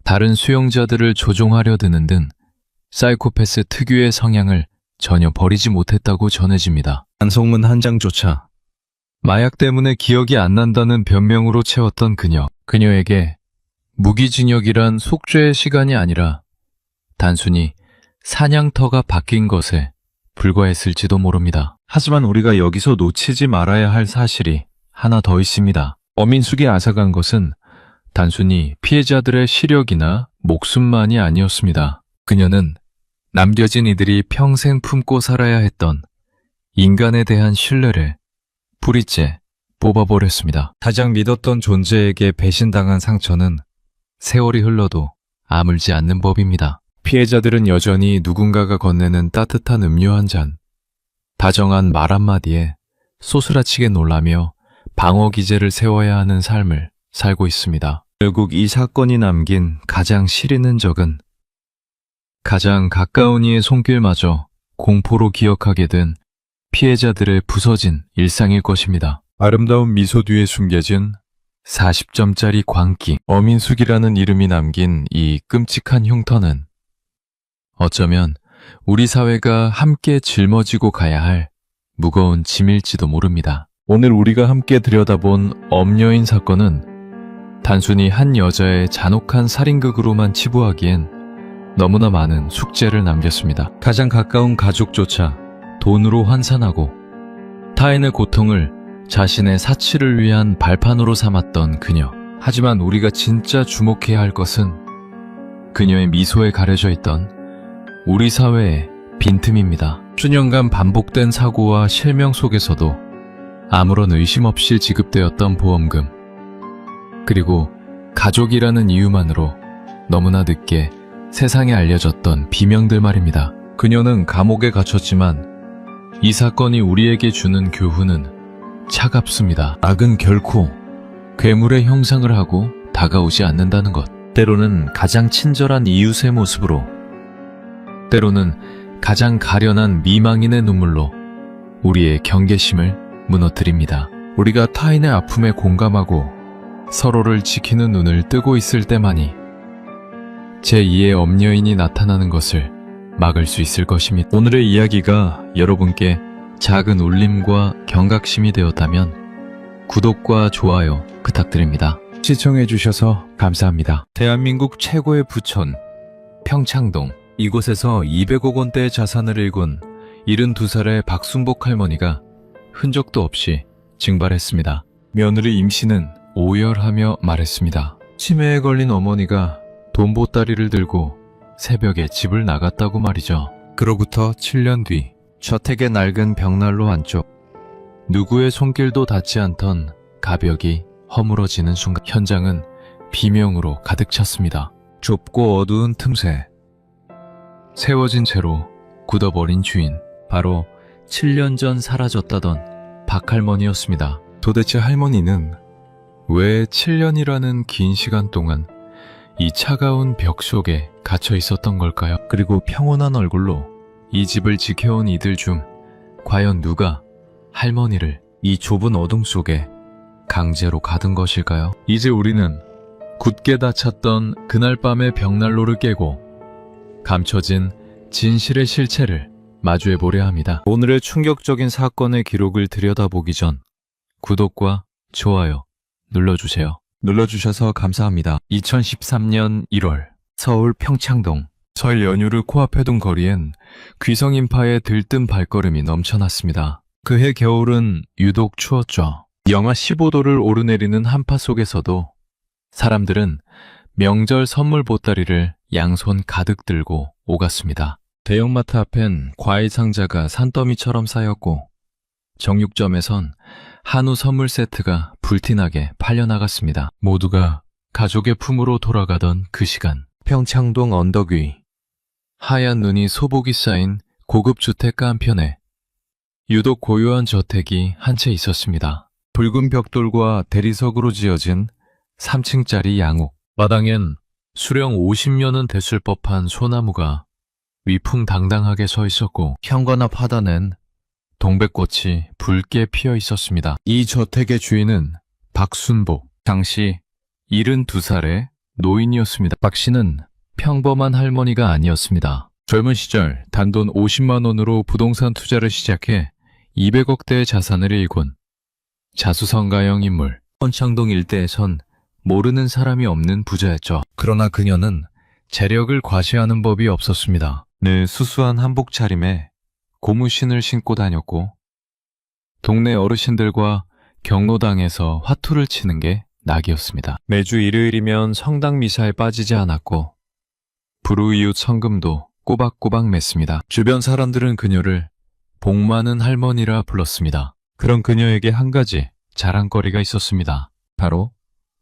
다른 수용자들을 조종하려 드는 등 사이코패스 특유의 성향을 전혀 버리지 못했다고 전해집니다. 단속문 한 장조차 마약 때문에 기억이 안 난다는 변명으로 채웠던 그녀. 그녀에게 무기징역이란 속죄의 시간이 아니라 단순히 사냥터가 바뀐 것에 불과했을지도 모릅니다. 하지만 우리가 여기서 놓치지 말아야 할 사실이 하나 더 있습니다. 어민숙이 앗아간 것은 단순히 피해자들의 시력이나 목숨만이 아니었습니다. 그녀는 남겨진 이들이 평생 품고 살아야 했던 인간에 대한 신뢰를 뿌리째 뽑아버렸습니다. 가장 믿었던 존재에게 배신당한 상처는 세월이 흘러도 아물지 않는 법입니다. 피해자들은 여전히 누군가가 건네는 따뜻한 음료 한 잔, 다정한 말 한마디에 소스라치게 놀라며 방어 기제를 세워야 하는 삶을 살고 있습니다. 결국 이 사건이 남긴 가장 시린 흔적은 가장 가까운 이의 손길마저 공포로 기억하게 된 피해자들의 부서진 일상일 것입니다. 아름다운 미소 뒤에 숨겨진 40점짜리 광기. 어민숙이라는 이름이 남긴 이 끔찍한 흉터는 어쩌면 우리 사회가 함께 짊어지고 가야 할 무거운 짐일지도 모릅니다. 오늘 우리가 함께 들여다본 엄여인 사건은 단순히 한 여자의 잔혹한 살인극으로만 치부하기엔 너무나 많은 숙제를 남겼습니다. 가장 가까운 가족조차 돈으로 환산하고 타인의 고통을 자신의 사치를 위한 발판으로 삼았던 그녀. 하지만 우리가 진짜 주목해야 할 것은 그녀의 미소에 가려져 있던 우리 사회의 빈틈입니다. 수년간 반복된 사고와 실명 속에서도 아무런 의심 없이 지급되었던 보험금, 그리고 가족이라는 이유만으로 너무나 늦게 세상에 알려졌던 비명들 말입니다. 그녀는 감옥에 갇혔지만 이 사건이 우리에게 주는 교훈은 차갑습니다. 악은 결코 괴물의 형상을 하고 다가오지 않는다는 것. 때로는 가장 친절한 이웃의 모습으로, 때로는 가장 가련한 미망인의 눈물로 우리의 경계심을 무너뜨립니다. 우리가 타인의 아픔에 공감하고 서로를 지키는 눈을 뜨고 있을 때만이 제2의 엄여인이 나타나는 것을 막을 수 있을 것입니다. 오늘의 이야기가 여러분께 작은 울림과 경각심이 되었다면 구독과 좋아요 부탁드립니다. 시청해주셔서 감사합니다. 대한민국 최고의 부촌 평창동, 이곳에서 200억 원대의 자산을 일군 72살의 박순복 할머니가 흔적도 없이 증발했습니다. 며느리 임씨는 오열하며 말했습니다. 치매에 걸린 어머니가 돈 보따리를 들고 새벽에 집을 나갔다고 말이죠. 그로부터 7년 뒤 저택의 낡은 벽난로 안쪽 누구의 손길도 닿지 않던 가벽이 허물어지는 순간 현장은 비명으로 가득 찼습니다. 좁고 어두운 틈새 세워진 채로 굳어버린 주인 바로 7년 전 사라졌다던 박할머니였습니다. 도대체 할머니는 왜 7년이라는 긴 시간 동안 이 차가운 벽 속에 갇혀 있었던 걸까요? 그리고 평온한 얼굴로 이 집을 지켜온 이들 중 과연 누가 할머니를 이 좁은 어둠 속에 강제로 가둔 것일까요? 이제 우리는 굳게 닫혔던 그날 밤의 벽난로를 깨고 감춰진 진실의 실체를 마주해보려 합니다. 오늘의 충격적인 사건의 기록을 들여다보기 전 구독과 좋아요 눌러주세요. 눌러주셔서 감사합니다. 2013년 1월 서울 평창동 설 연휴를 코앞에 둔 거리엔 귀성인파의 들뜬 발걸음이 넘쳐났습니다. 그해 겨울은 유독 추웠죠. 영하 15도를 오르내리는 한파 속에서도 사람들은 명절 선물 보따리를 양손 가득 들고 오갔습니다. 대형마트 앞엔 과일 상자가 산더미처럼 쌓였고 정육점에선 한우 선물 세트가 불티나게 팔려나갔습니다. 모두가 가족의 품으로 돌아가던 그 시간 평창동 언덕 위 하얀 눈이 소복이 쌓인 고급 주택가 한편에 유독 고요한 저택이 한 채 있었습니다. 붉은 벽돌과 대리석으로 지어진 3층짜리 양옥. 마당엔 수령 50년은 됐을 법한 소나무가 위풍당당하게 서 있었고 현관 앞 하단엔 동백꽃이 붉게 피어 있었습니다. 이 저택의 주인은 박순복, 당시 72살의 노인이었습니다. 박 씨는 평범한 할머니가 아니었습니다. 젊은 시절 단돈 50만 원으로 부동산 투자를 시작해 200억대의 자산을 일군 자수성가형 인물. 헌창동 일대에선 모르는 사람이 없는 부자였죠. 그러나 그녀는 재력을 과시하는 법이 없었습니다. 늘 수수한 한복 차림에 고무신을 신고 다녔고 동네 어르신들과 경로당에서 화투를 치는 게 낙이었습니다. 매주 일요일이면 성당 미사에 빠지지 않았고 불우이웃 성금도 꼬박꼬박 맸습니다. 주변 사람들은 그녀를 복 많은 할머니라 불렀습니다. 그런 그녀에게 한 가지 자랑거리가 있었습니다. 바로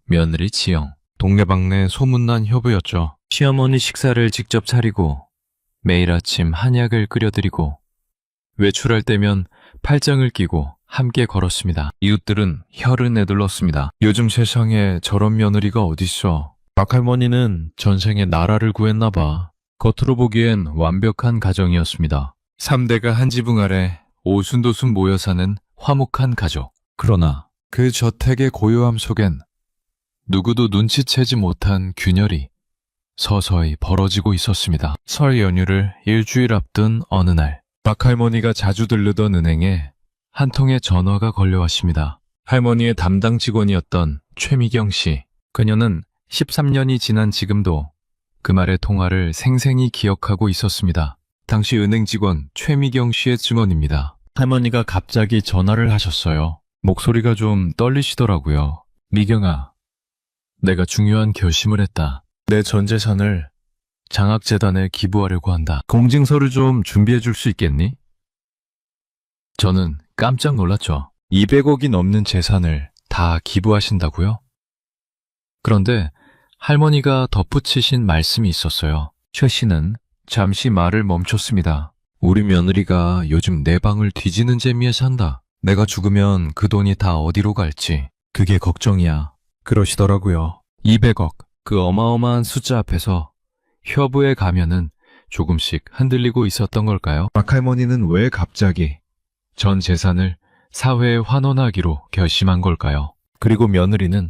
며느리 지영. 동네방네 소문난 효부였죠. 시어머니 식사를 직접 차리고 매일 아침 한약을 끓여드리고 외출할 때면 팔짱을 끼고 함께 걸었습니다. 이웃들은 혀를 내둘렀습니다. 요즘 세상에 저런 며느리가 어딨어. 박할머니는 전생에 나라를 구했나 봐. 겉으로 보기엔 완벽한 가정이었습니다. 3대가 한 지붕 아래 오순도순 모여 사는 화목한 가족. 그러나 그 저택의 고요함 속엔 누구도 눈치채지 못한 균열이 서서히 벌어지고 있었습니다. 설 연휴를 일주일 앞둔 어느 날 박할머니가 자주 들르던 은행에 한 통의 전화가 걸려왔습니다. 할머니의 담당 직원이었던 최미경 씨. 그녀는 13년이 지난 지금도 그 말의 통화를 생생히 기억하고 있었습니다. 당시 은행 직원 최미경 씨의 증언입니다. 할머니가 갑자기 전화를 하셨어요. 목소리가 좀 떨리시더라고요. 미경아, 내가 중요한 결심을 했다. 내 전 재산을 장학재단에 기부하려고 한다. 공증서를 좀 준비해 줄 수 있겠니? 저는 깜짝 놀랐죠. 200억이 넘는 재산을 다 기부하신다고요? 그런데 할머니가 덧붙이신 말씀이 있었어요. 최 씨는 잠시 말을 멈췄습니다. 우리 며느리가 요즘 내 방을 뒤지는 재미에 산다. 내가 죽으면 그 돈이 다 어디로 갈지 그게 걱정이야. 그러시더라고요. 200억, 그 어마어마한 숫자 앞에서 효부의 가면은 조금씩 흔들리고 있었던 걸까요? 박할머니는 왜 갑자기 전 재산을 사회에 환원하기로 결심한 걸까요? 그리고 며느리는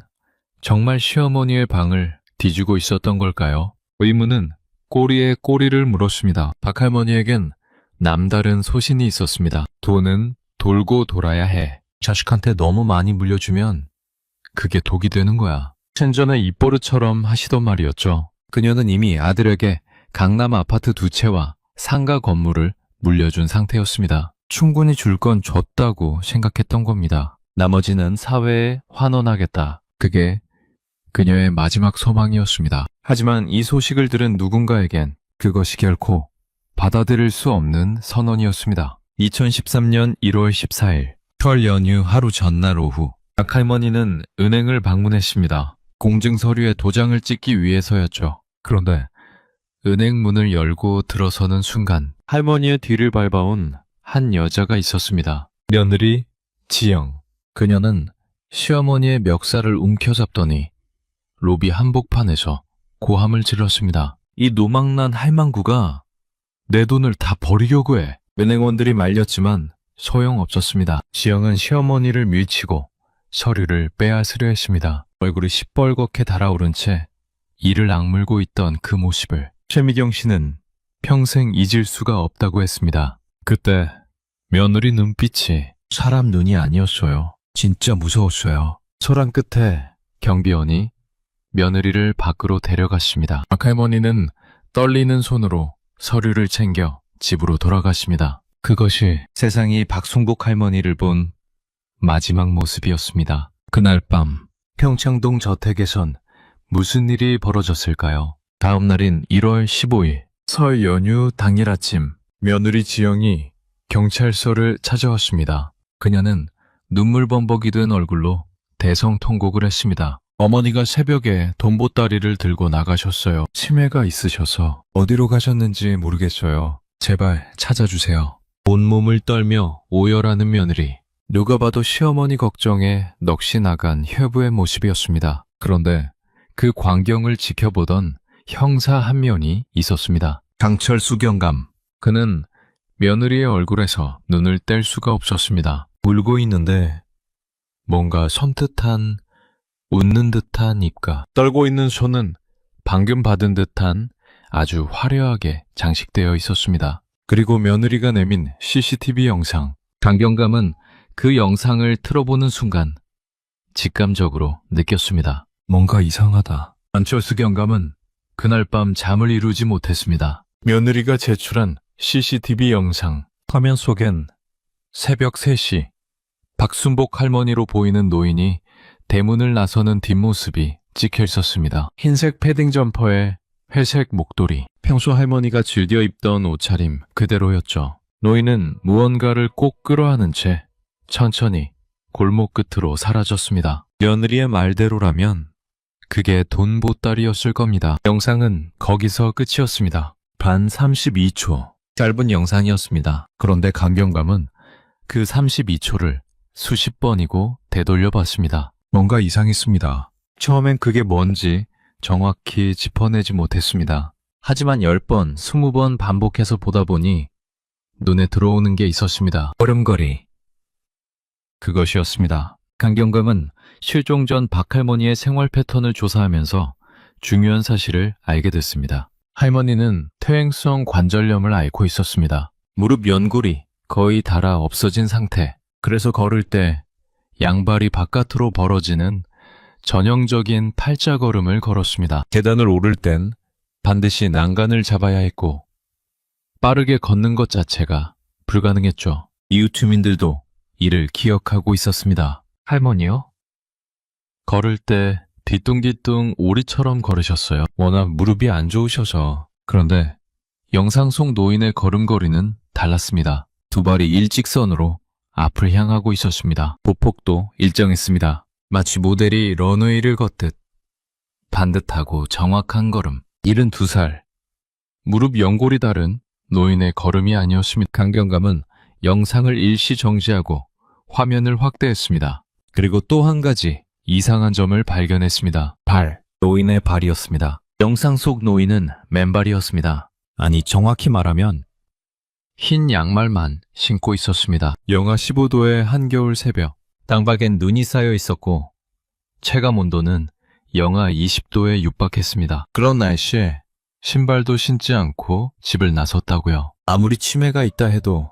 정말 시어머니의 방을 뒤지고 있었던 걸까요? 의문은 꼬리에 꼬리를 물었습니다. 박할머니에겐 남다른 소신이 있었습니다. 돈은 돌고 돌아야 해. 자식한테 너무 많이 물려주면 그게 독이 되는 거야. 생전에 입버릇처럼 하시던 말이었죠. 그녀는 이미 아들에게 강남 아파트 2채와 상가 건물을 물려준 상태였습니다. 충분히 줄 건 줬다고 생각했던 겁니다. 나머지는 사회에 환원하겠다. 그게 그녀의 마지막 소망이었습니다. 하지만 이 소식을 들은 누군가에겐 그것이 결코 받아들일 수 없는 선언이었습니다. 2013년 1월 14일, 설 연휴 하루 전날 오후, 박할머니는 은행을 방문했습니다. 공증 서류에 도장을 찍기 위해서였죠. 그런데 은행 문을 열고 들어서는 순간 할머니의 뒤를 밟아온 한 여자가 있었습니다. 며느리 지영. 그녀는 시어머니의 멱살을 움켜잡더니 로비 한복판에서 고함을 질렀습니다. 이 노망난 할망구가 내 돈을 다 버리려고 해. 은행원들이 말렸지만 소용없었습니다. 지영은 시어머니를 밀치고 서류를 빼앗으려 했습니다. 얼굴이 시뻘겋게 달아오른 채 이를 악물고 있던 그 모습을 최미경 씨는 평생 잊을 수가 없다고 했습니다. 그때 며느리 눈빛이 사람 눈이 아니었어요. 진짜 무서웠어요. 소란 끝에 경비원이 며느리를 밖으로 데려갔습니다. 박할머니는 떨리는 손으로 서류를 챙겨 집으로 돌아갔습니다. 그것이 세상이 박송복 할머니를 본 마지막 모습이었습니다. 그날 밤 평창동 저택에선 무슨 일이 벌어졌을까요? 다음 날인 1월 15일 설 연휴 당일 아침 며느리 지영이 경찰서를 찾아왔습니다. 그녀는 눈물 범벅이 된 얼굴로 대성통곡을 했습니다. 어머니가 새벽에 돈보따리를 들고 나가셨어요. 치매가 있으셔서 어디로 가셨는지 모르겠어요. 제발 찾아주세요. 온몸을 떨며 오열하는 며느리. 누가 봐도 시어머니 걱정에 넋이 나간 효부의 모습이었습니다. 그런데 그 광경을 지켜보던 형사 한 명이 있었습니다. 강철수 경감. 그는 며느리의 얼굴에서 눈을 뗄 수가 없었습니다. 울고 있는데 뭔가 섬뜩한 웃는 듯한 입과 떨고 있는 손은 방금 받은 듯한 아주 화려하게 장식되어 있었습니다. 그리고 며느리가 내민 CCTV 영상. 강경감은 그 영상을 틀어보는 순간 직감적으로 느꼈습니다. 뭔가 이상하다. 안철수 경감은 그날 밤 잠을 이루지 못했습니다. 며느리가 제출한 CCTV 영상. 화면 속엔 새벽 3시 박순복 할머니로 보이는 노인이 대문을 나서는 뒷모습이 찍혀 있었습니다. 흰색 패딩 점퍼에 회색 목도리. 평소 할머니가 즐겨 입던 옷차림 그대로였죠. 노인은 무언가를 꼭 끌어안은 채 천천히 골목 끝으로 사라졌습니다. 며느리의 말대로라면 그게 돈 보따리였을 겁니다. 영상은 거기서 끝이었습니다. 반 32초. 짧은 영상이었습니다. 그런데 강경감은 그 32초를 수십 번이고 되돌려 봤습니다. 뭔가 이상했습니다. 처음엔 그게 뭔지 정확히 짚어내지 못했습니다. 하지만 10번, 20번 반복해서 보다 보니 눈에 들어오는 게 있었습니다. 걸음걸이. 그것이었습니다. 강경감은 실종 전 박할머니의 생활 패턴을 조사하면서 중요한 사실을 알게 됐습니다. 할머니는 퇴행성 관절염을 앓고 있었습니다. 무릎 연골이 거의 닳아 없어진 상태. 그래서 걸을 때 양발이 바깥으로 벌어지는 전형적인 팔자걸음을 걸었습니다. 계단을 오를 땐 반드시 난간을 잡아야 했고 빠르게 걷는 것 자체가 불가능했죠. 이웃 주민들도 이를 기억하고 있었습니다. 할머니요? 걸을 때 뒤뚱뒤뚱 오리처럼 걸으셨어요. 워낙 무릎이 안 좋으셔서. 그런데 영상 속 노인의 걸음걸이는 달랐습니다. 두 발이 일직선으로 앞을 향하고 있었습니다. 보폭도 일정했습니다. 마치 모델이 런웨이를 걷듯 반듯하고 정확한 걸음. 72살. 무릎 연골이 다른 노인의 걸음이 아니었습니다. 강경감은 영상을 일시 정지하고 화면을 확대했습니다. 그리고 또 한 가지 이상한 점을 발견했습니다. 발. 노인의 발이었습니다. 영상 속 노인은 맨발이었습니다. 아니, 정확히 말하면 흰 양말만 신고 있었습니다. 영하 15도의 한겨울 새벽. 땅박엔 눈이 쌓여 있었고 체감 온도는 영하 20도에 육박했습니다. 그런 날씨에 신발도 신지 않고 집을 나섰다고요. 아무리 치매가 있다 해도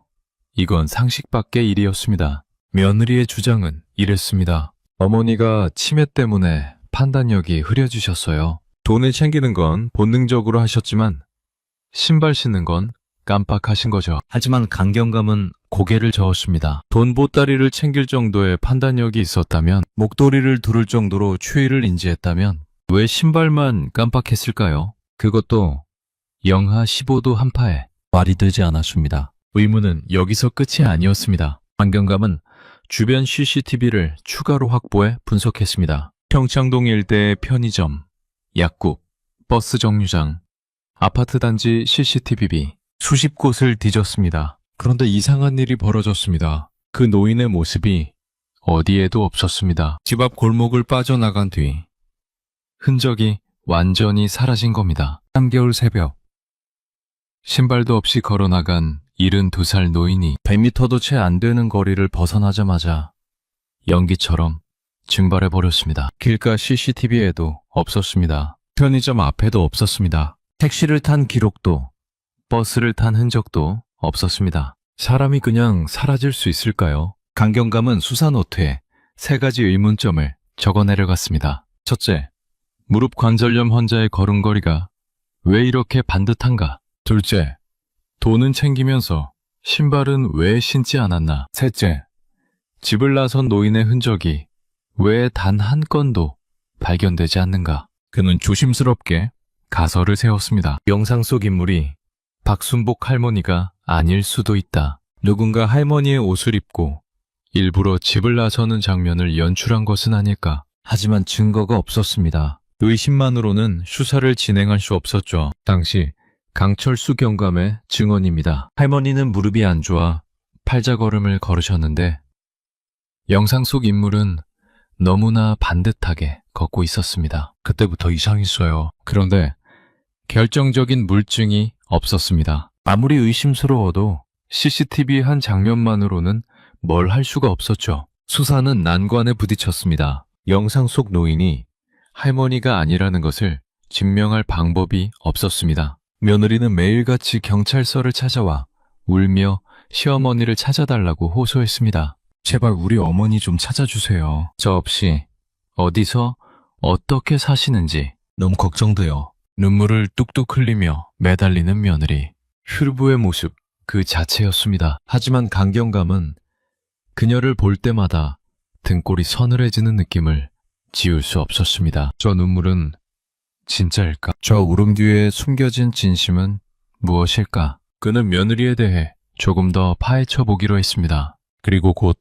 이건 상식 밖의 일이었습니다. 며느리의 주장은 이랬습니다. 어머니가 치매 때문에 판단력이 흐려지셨어요. 돈을 챙기는 건 본능적으로 하셨지만 신발 신는 건 깜빡하신 거죠. 하지만 강경감은 고개를 저었습니다. 돈 보따리를 챙길 정도의 판단력이 있었다면, 목도리를 두를 정도로 추위를 인지했다면 왜 신발만 깜빡했을까요? 그것도 영하 15도 한파에. 말이 되지 않았습니다. 의문은 여기서 끝이 아니었습니다. 환경감은 주변 CCTV를 추가로 확보해 분석했습니다. 평창동 일대의 편의점, 약국, 버스 정류장, 아파트 단지 CCTV 수십 곳을 뒤졌습니다. 그런데 이상한 일이 벌어졌습니다. 그 노인의 모습이 어디에도 없었습니다. 집 앞 골목을 빠져나간 뒤 흔적이 완전히 사라진 겁니다. 3개월 새벽, 신발도 없이 걸어나간 72살 노인이 100m도 채 안 되는 거리를 벗어나자마자 연기처럼 증발해버렸습니다. 길가 CCTV에도 없었습니다. 편의점 앞에도 없었습니다. 택시를 탄 기록도, 버스를 탄 흔적도 없었습니다. 사람이 그냥 사라질 수 있을까요? 강경감은 수사 노트에 3가지 의문점을 적어 내려갔습니다. 첫째, 무릎 관절염 환자의 걸음걸이가 왜 이렇게 반듯한가? 둘째, 돈은 챙기면서 신발은 왜 신지 않았나? 셋째, 집을 나선 노인의 흔적이 왜 단 한 건도 발견되지 않는가? 그는 조심스럽게 가설을 세웠습니다. 영상 속 인물이 박순복 할머니가 아닐 수도 있다. 누군가 할머니의 옷을 입고 일부러 집을 나서는 장면을 연출한 것은 아닐까? 하지만 증거가 없었습니다. 의심만으로는 수사를 진행할 수 없었죠. 당시 강철수 경감의 증언입니다. 할머니는 무릎이 안 좋아 팔자걸음을 걸으셨는데 영상 속 인물은 너무나 반듯하게 걷고 있었습니다. 그때부터 이상했어요. 그런데 결정적인 물증이 없었습니다. 아무리 의심스러워도 CCTV 한 장면만으로는 뭘 할 수가 없었죠. 수사는 난관에 부딪혔습니다. 영상 속 노인이 할머니가 아니라는 것을 증명할 방법이 없었습니다. 며느리는 매일같이 경찰서를 찾아와 울며 시어머니를 찾아달라고 호소했습니다. 제발 우리 어머니 좀 찾아주세요. 저 없이 어디서 어떻게 사시는지 너무 걱정돼요. 눈물을 뚝뚝 흘리며 매달리는 며느리. 휴르부의 모습 그 자체였습니다. 하지만 강경감은 그녀를 볼 때마다 등골이 서늘해지는 느낌을 지울 수 없었습니다. 저 눈물은 진짜일까? 저 울음 뒤에 숨겨진 진심은 무엇일까? 그는 며느리에 대해 조금 더 파헤쳐 보기로 했습니다. 그리고 곧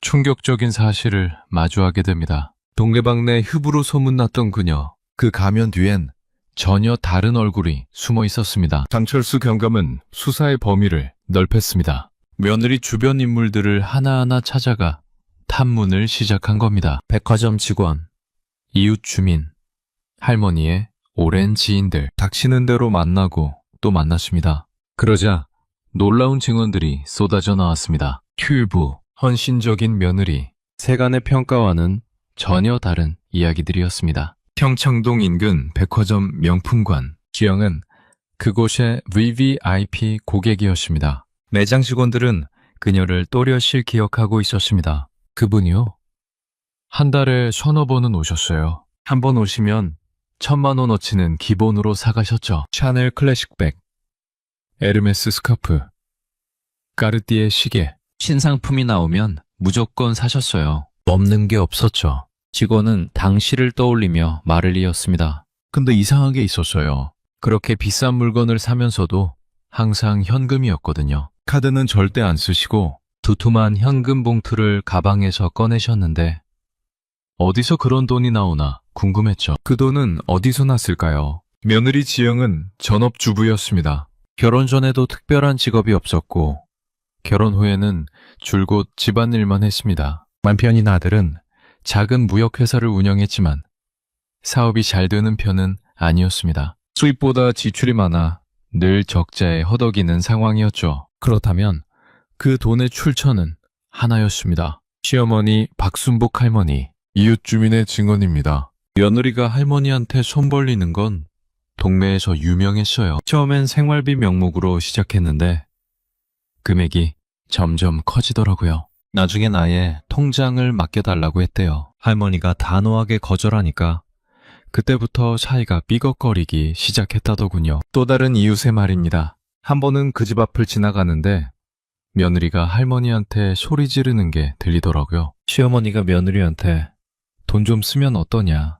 충격적인 사실을 마주하게 됩니다. 동네방네 흡으로 소문났던 그녀. 그 가면 뒤엔 전혀 다른 얼굴이 숨어 있었습니다. 장철수 경감은 수사의 범위를 넓혔습니다. 며느리 주변 인물들을 하나하나 찾아가 탐문을 시작한 겁니다. 백화점 직원, 이웃 주민, 할머니의 오랜 지인들, 닥치는 대로 만나고 또 만났습니다. 그러자 놀라운 증언들이 쏟아져 나왔습니다. 큐브, 헌신적인 며느리, 세간의 평가와는 전혀 다른 이야기들이었습니다. 평창동 인근 백화점 명품관, 지영은 그곳의 VVIP 고객이었습니다. 매장 직원들은 그녀를 또렷이 기억하고 있었습니다. 그분이요? 한 달에 서너 번은 오셨어요. 한 번 오시면 1,000만 원어치는 기본으로 사가셨죠. 샤넬 클래식백, 에르메스 스카프, 까르띠에 시계, 신상품이 나오면 무조건 사셨어요. 없는 게 없었죠. 직원은 당시를 떠올리며 말을 이었습니다. 근데 이상한 게 있었어요. 그렇게 비싼 물건을 사면서도 항상 현금이었거든요. 카드는 절대 안 쓰시고 두툼한 현금 봉투를 가방에서 꺼내셨는데 어디서 그런 돈이 나오나 궁금했죠. 그 돈은 어디서 났을까요? 며느리 지영은 전업주부였습니다. 결혼 전에도 특별한 직업이 없었고 결혼 후에는 줄곧 집안일만 했습니다. 남편인 아들은 작은 무역회사를 운영했지만 사업이 잘 되는 편은 아니었습니다. 수입보다 지출이 많아 늘 적자에 허덕이는 상황이었죠. 그렇다면 그 돈의 출처는 하나였습니다. 시어머니 박순복 할머니, 이웃 주민의 증언입니다. 며느리가 할머니한테 손 벌리는 건 동네에서 유명했어요. 처음엔 생활비 명목으로 시작했는데 금액이 점점 커지더라고요. 나중엔 아예 통장을 맡겨달라고 했대요. 할머니가 단호하게 거절하니까 그때부터 사이가 삐걱거리기 시작했다더군요. 또 다른 이웃의 말입니다. 한 번은 그 집 앞을 지나가는데 며느리가 할머니한테 소리 지르는 게 들리더라고요. 시어머니가 며느리한테 돈 좀 쓰면 어떠냐.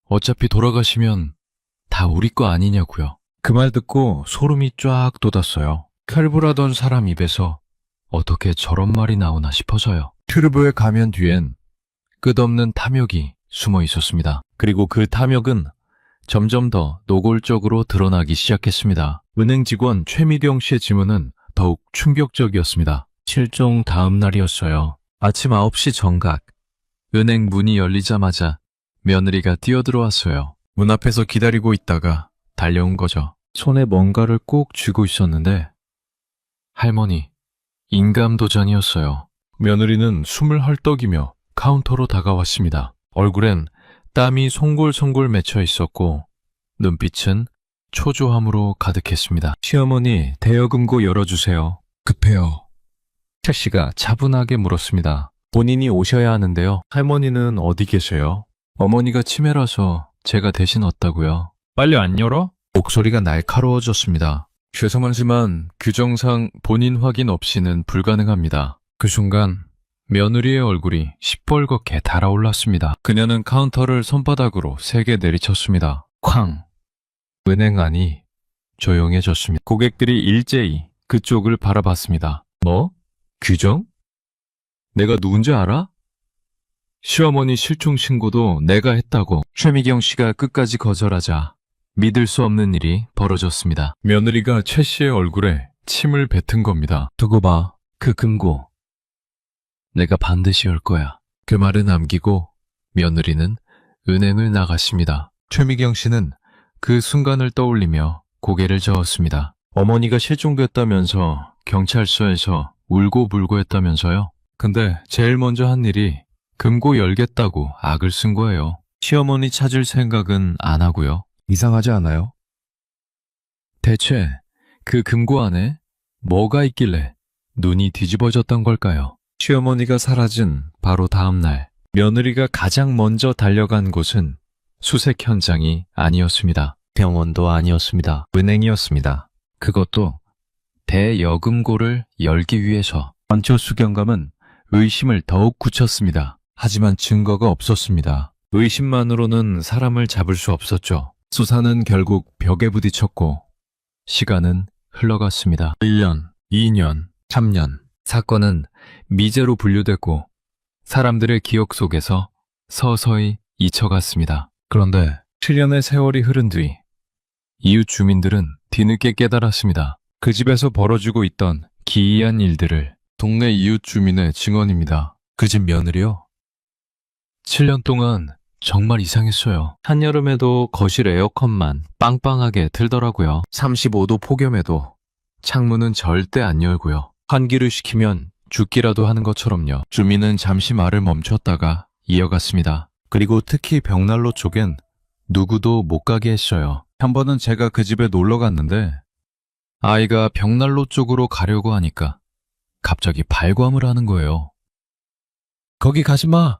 어차피 돌아가시면 다 우리 거 아니냐고요. 그 말 듣고 소름이 쫙 돋았어요. 칼부라던 사람 입에서 어떻게 저런 말이 나오나 싶어서요. 트르브에 가면 뒤엔 끝없는 탐욕이 숨어 있었습니다. 그리고 그 탐욕은 점점 더 노골적으로 드러나기 시작했습니다. 은행 직원 최미경 씨의 지문은 더욱 충격적이었습니다. 실종 다음 날이었어요. 아침 9시 정각. 은행 문이 열리자마자 며느리가 뛰어들어왔어요. 문 앞에서 기다리고 있다가 달려온 거죠. 손에 뭔가를 꼭 쥐고 있었는데 할머니, 인감도장이었어요. 며느리는 숨을 헐떡이며 카운터로 다가왔습니다. 얼굴엔 땀이 송골송골 맺혀 있었고 눈빛은 초조함으로 가득했습니다. 시어머니, 대여금고 열어주세요. 급해요. 최 씨가 차분하게 물었습니다. 본인이 오셔야 하는데요. 할머니는 어디 계세요? 어머니가 치매라서 제가 대신 왔다고요. 빨리 안 열어? 목소리가 날카로워졌습니다. 죄송하지만 규정상 본인 확인 없이는 불가능합니다. 그 순간 며느리의 얼굴이 시뻘겋게 달아올랐습니다. 그녀는 카운터를 손바닥으로 세게 내리쳤습니다. 쾅! 은행 안이 조용해졌습니다. 고객들이 일제히 그쪽을 바라봤습니다. 뭐? 규정? 내가 누군지 알아? 시어머니 실종 신고도 내가 했다고. 최미경 씨가 끝까지 거절하자 믿을 수 없는 일이 벌어졌습니다. 며느리가 최 씨의 얼굴에 침을 뱉은 겁니다. 두고 봐, 그 금고. 내가 반드시 열 거야. 그 말을 남기고 며느리는 은행을 나갔습니다. 최미경 씨는 그 순간을 떠올리며 고개를 저었습니다. 어머니가 실종됐다면서 경찰서에서 울고불고 했다면서요? 근데 제일 먼저 한 일이 금고 열겠다고 악을 쓴 거예요. 시어머니 찾을 생각은 안 하고요. 이상하지 않아요? 대체 그 금고 안에 뭐가 있길래 눈이 뒤집어졌던 걸까요? 시어머니가 사라진 바로 다음 날, 며느리가 가장 먼저 달려간 곳은 수색 현장이 아니었습니다. 병원도 아니었습니다. 은행이었습니다. 그것도 대여금고를 열기 위해서. 안철수 경감은 의심을 더욱 굳혔습니다. 하지만 증거가 없었습니다. 의심만으로는 사람을 잡을 수 없었죠. 수사는 결국 벽에 부딪혔고 시간은 흘러갔습니다. 1년, 2년, 3년. 사건은 미제로 분류됐고 사람들의 기억 속에서 서서히 잊혀갔습니다. 그런데 7년의 세월이 흐른 뒤 이웃 주민들은 뒤늦게 깨달았습니다. 그 집에서 벌어지고 있던 기이한 일들을. 동네 이웃 주민의 증언입니다. 그 집 며느리요? 7년 동안 정말 이상했어요. 한여름에도 거실 에어컨만 빵빵하게 틀더라고요. 35도 폭염에도 창문은 절대 안 열고요. 환기를 시키면 죽기라도 하는 것처럼요. 주민은 잠시 말을 멈췄다가 이어갔습니다. 그리고 특히 벽난로 쪽엔 누구도 못 가게 했어요. 한 번은 제가 그 집에 놀러 갔는데 아이가 벽난로 쪽으로 가려고 하니까 갑자기 발광을 하는 거예요. 거기 가지 마!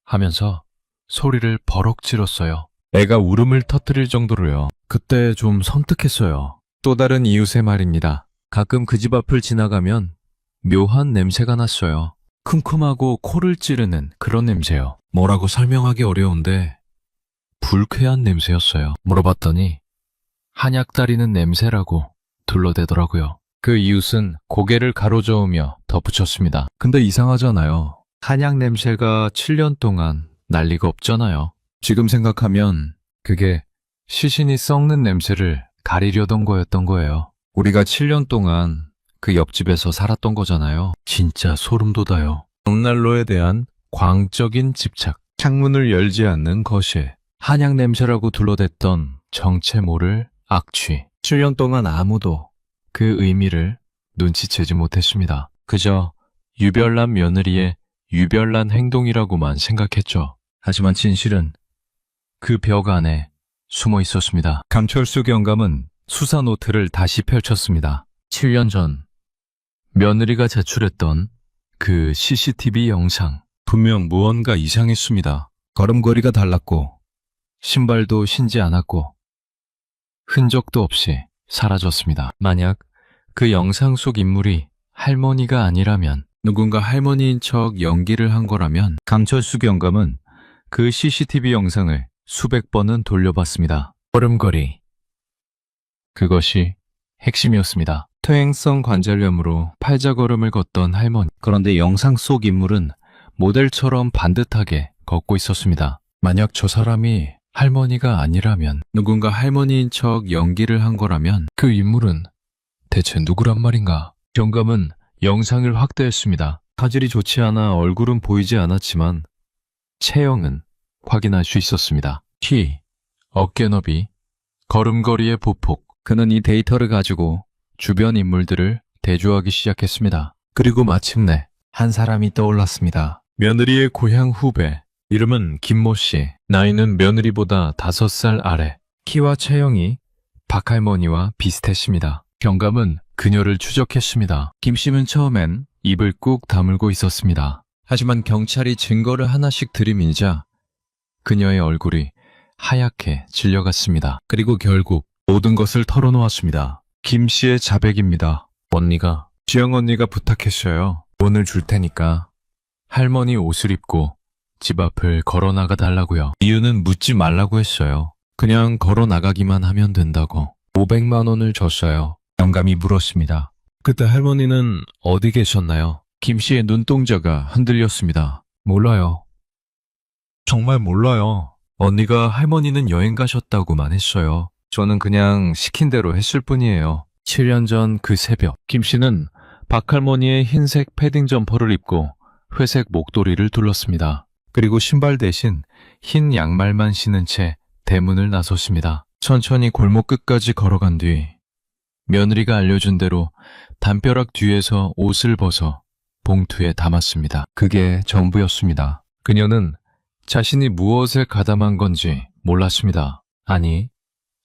하면서 소리를 버럭 질렀어요. 애가 울음을 터뜨릴 정도로요. 그때 좀 섬뜩했어요. 또 다른 이웃의 말입니다. 가끔 그 집 앞을 지나가면 묘한 냄새가 났어요. 쿰쿰하고 코를 찌르는 그런 냄새요. 뭐라고 설명하기 어려운데 불쾌한 냄새였어요. 물어봤더니 한약 따리는 냄새라고 둘러대더라고요. 그 이웃은 고개를 가로저으며 덧붙였습니다. 근데 이상하잖아요. 한약 냄새가 7년 동안 날 리가 없잖아요. 지금 생각하면 그게 시신이 썩는 냄새를 가리려던 거였던 거예요. 우리가 7년 동안 그 옆집에서 살았던 거잖아요. 진짜 소름 돋아요. 벽난로에 대한 광적인 집착, 창문을 열지 않는 거실, 한약 냄새라고 둘러댔던 정체 모를 악취. 7년 동안 아무도 그 의미를 눈치채지 못했습니다. 그저 유별난 며느리의 유별난 행동이라고만 생각했죠. 하지만 진실은 그 벽 안에 숨어 있었습니다. 감철수 경감은 수사 노트를 다시 펼쳤습니다. 7년 전 며느리가 제출했던 그 CCTV 영상. 분명 무언가 이상했습니다. 걸음걸이가 달랐고 신발도 신지 않았고 흔적도 없이 사라졌습니다. 만약 그 영상 속 인물이 할머니가 아니라면, 누군가 할머니인 척 연기를 한 거라면, 강철수 경감은 그 CCTV 영상을 수백 번은 돌려봤습니다. 걸음걸이. 그것이 핵심이었습니다. 퇴행성 관절염으로 팔자걸음을 걷던 할머니. 그런데 영상 속 인물은 모델처럼 반듯하게 걷고 있었습니다. 만약 저 사람이 할머니가 아니라면, 누군가 할머니인 척 연기를 한 거라면 그 인물은 대체 누구란 말인가? 경감은 영상을 확대했습니다. 화질이 좋지 않아 얼굴은 보이지 않았지만 체형은 확인할 수 있었습니다. 키, 어깨 너비, 걸음걸이의 보폭. 그는 이 데이터를 가지고 주변 인물들을 대조하기 시작했습니다. 그리고 마침내 한 사람이 떠올랐습니다. 며느리의 고향 후배. 이름은 김모 씨. 나이는 며느리보다 5살 아래. 키와 체형이 박할머니와 비슷했습니다. 경감은 그녀를 추적했습니다. 김 씨는 처음엔 입을 꾹 다물고 있었습니다. 하지만 경찰이 증거를 하나씩 들이밀자 그녀의 얼굴이 하얗게 질려갔습니다. 그리고 결국 모든 것을 털어놓았습니다. 김 씨의 자백입니다. 언니가, 지영 언니가 부탁했어요. 돈을 줄 테니까 할머니 옷을 입고 집 앞을 걸어 나가 달라고요. 이유는 묻지 말라고 했어요. 그냥 걸어 나가기만 하면 된다고. 500만 원을 줬어요. 영감이 물었습니다. 그때 할머니는 어디 계셨나요? 김 씨의 눈동자가 흔들렸습니다. 몰라요. 정말 몰라요. 언니가 할머니는 여행 가셨다고만 했어요. 저는 그냥 시킨 대로 했을 뿐이에요. 7년 전 그 새벽, 김 씨는 박할머니의 흰색 패딩 점퍼를 입고 회색 목도리를 둘렀습니다. 그리고 신발 대신 흰 양말만 신은 채 대문을 나섰습니다. 천천히 골목 끝까지 걸어간 뒤 며느리가 알려준 대로 담벼락 뒤에서 옷을 벗어 봉투에 담았습니다. 그게 전부였습니다. 그녀는 자신이 무엇에 가담한 건지 몰랐습니다. 아니,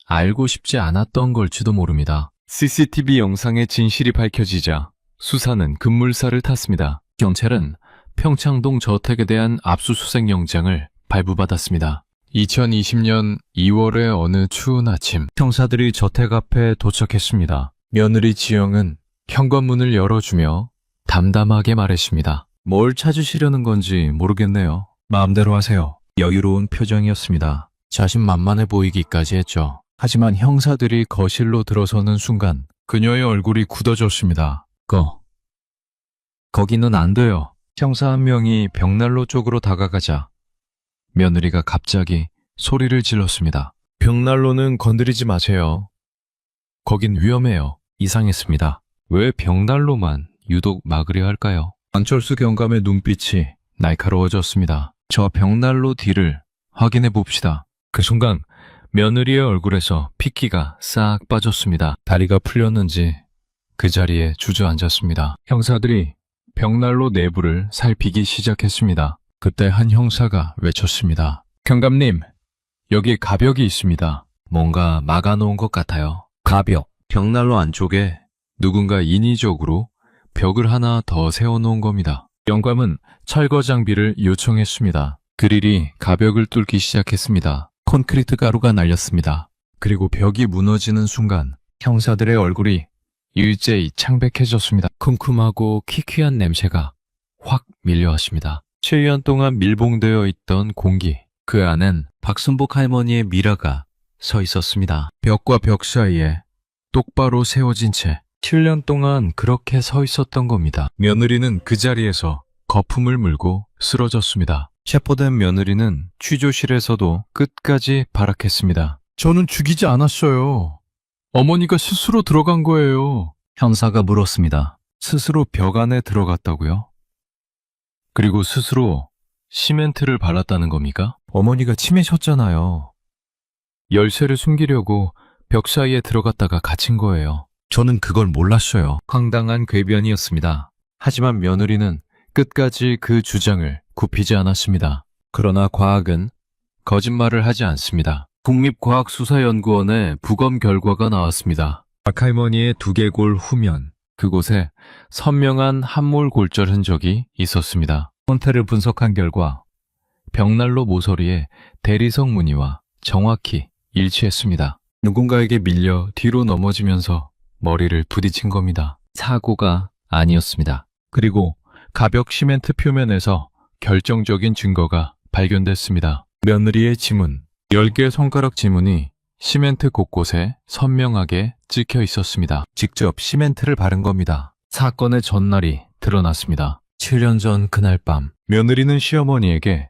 알고 싶지 않았던 걸지도 모릅니다. CCTV 영상의 진실이 밝혀지자 수사는 급물살을 탔습니다. 경찰은 평창동 저택에 대한 압수수색 영장을 발부받았습니다. 2020년 2월의 어느 추운 아침, 형사들이 저택 앞에 도착했습니다. 며느리 지영은 현관문을 열어주며 담담하게 말했습니다. 뭘 찾으시려는 건지 모르겠네요. 마음대로 하세요. 여유로운 표정이었습니다. 자신만만해 보이기까지 했죠. 하지만 형사들이 거실로 들어서는 순간 그녀의 얼굴이 굳어졌습니다. 거기는 안 돼요. 형사 한 명이 벽난로 쪽으로 다가가자 며느리가 갑자기 소리를 질렀습니다. 벽난로는 건드리지 마세요. 거긴 위험해요. 이상했습니다. 왜 벽난로만 유독 막으려 할까요? 강철수 경감의 눈빛이 날카로워졌습니다. 저 벽난로 뒤를 확인해 봅시다. 그 순간 며느리의 얼굴에서 핏기가 싹 빠졌습니다. 다리가 풀렸는지 그 자리에 주저앉았습니다. 형사들이 벽난로 내부를 살피기 시작했습니다. 그때 한 형사가 외쳤습니다. 경감님, 여기 가벽이 있습니다. 뭔가 막아놓은 것 같아요. 가벽. 벽난로 안쪽에 누군가 인위적으로 벽을 하나 더 세워놓은 겁니다. 영감은 철거 장비를 요청했습니다. 그릴이 가벽을 뚫기 시작했습니다. 콘크리트 가루가 날렸습니다. 그리고 벽이 무너지는 순간 형사들의 얼굴이 일제히 창백해졌습니다. 쿰쿰하고 퀴퀴한 냄새가 확 밀려왔습니다. 7년 동안 밀봉되어 있던 공기, 그 안엔 박순복 할머니의 미라가 서 있었습니다. 벽과 벽 사이에 똑바로 세워진 채 7년 동안 그렇게 서 있었던 겁니다. 며느리는 그 자리에서 거품을 물고 쓰러졌습니다. 체포된 며느리는 취조실에서도 끝까지 발악했습니다. 저는 죽이지 않았어요. 어머니가 스스로 들어간 거예요. 형사가 물었습니다. 스스로 벽 안에 들어갔다고요? 그리고 스스로 시멘트를 발랐다는 겁니까? 어머니가 치매셨잖아요. 열쇠를 숨기려고 벽 사이에 들어갔다가 갇힌 거예요. 저는 그걸 몰랐어요. 황당한 궤변이었습니다. 하지만 며느리는 끝까지 그 주장을 굽히지 않았습니다. 그러나 과학은 거짓말을 하지 않습니다. 국립과학수사연구원의 부검 결과가 나왔습니다. 박할머니의 두개골 후면, 그곳에 선명한 함몰 골절 흔적이 있었습니다. 손태를 분석한 결과 벽난로 모서리에 대리석 무늬와 정확히 일치했습니다. 누군가에게 밀려 뒤로 넘어지면서 머리를 부딪힌 겁니다. 사고가 아니었습니다. 그리고 가벽 시멘트 표면에서 결정적인 증거가 발견됐습니다. 며느리의 지문, 10개의 손가락 지문이 시멘트 곳곳에 선명하게 찍혀 있었습니다. 직접 시멘트를 바른 겁니다. 사건의 전날이 드러났습니다. 7년 전 그날 밤, 며느리는 시어머니에게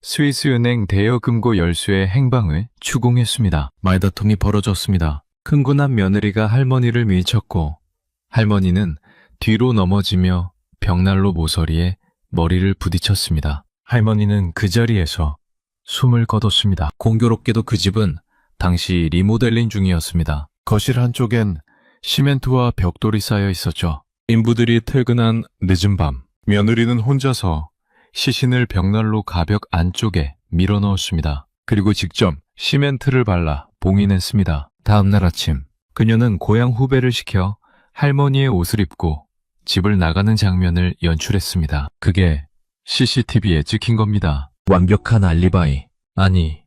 스위스은행 대여금고 열쇠의 행방을 추궁했습니다. 말다툼이 벌어졌습니다. 흥분한 며느리가 할머니를 밀쳤고 할머니는 뒤로 넘어지며 벽난로 모서리에 머리를 부딪혔습니다. 할머니는 그 자리에서 숨을 거뒀습니다. 공교롭게도 그 집은 당시 리모델링 중이었습니다. 거실 한쪽엔 시멘트와 벽돌이 쌓여 있었죠. 인부들이 퇴근한 늦은 밤, 며느리는 혼자서 시신을 벽난로 가벽 안쪽에 밀어넣었습니다. 그리고 직접 시멘트를 발라 봉인했습니다. 다음 날 아침, 그녀는 고향 후배를 시켜 할머니의 옷을 입고 집을 나가는 장면을 연출했습니다. 그게 CCTV에 찍힌 겁니다. 완벽한 알리바이. 아니,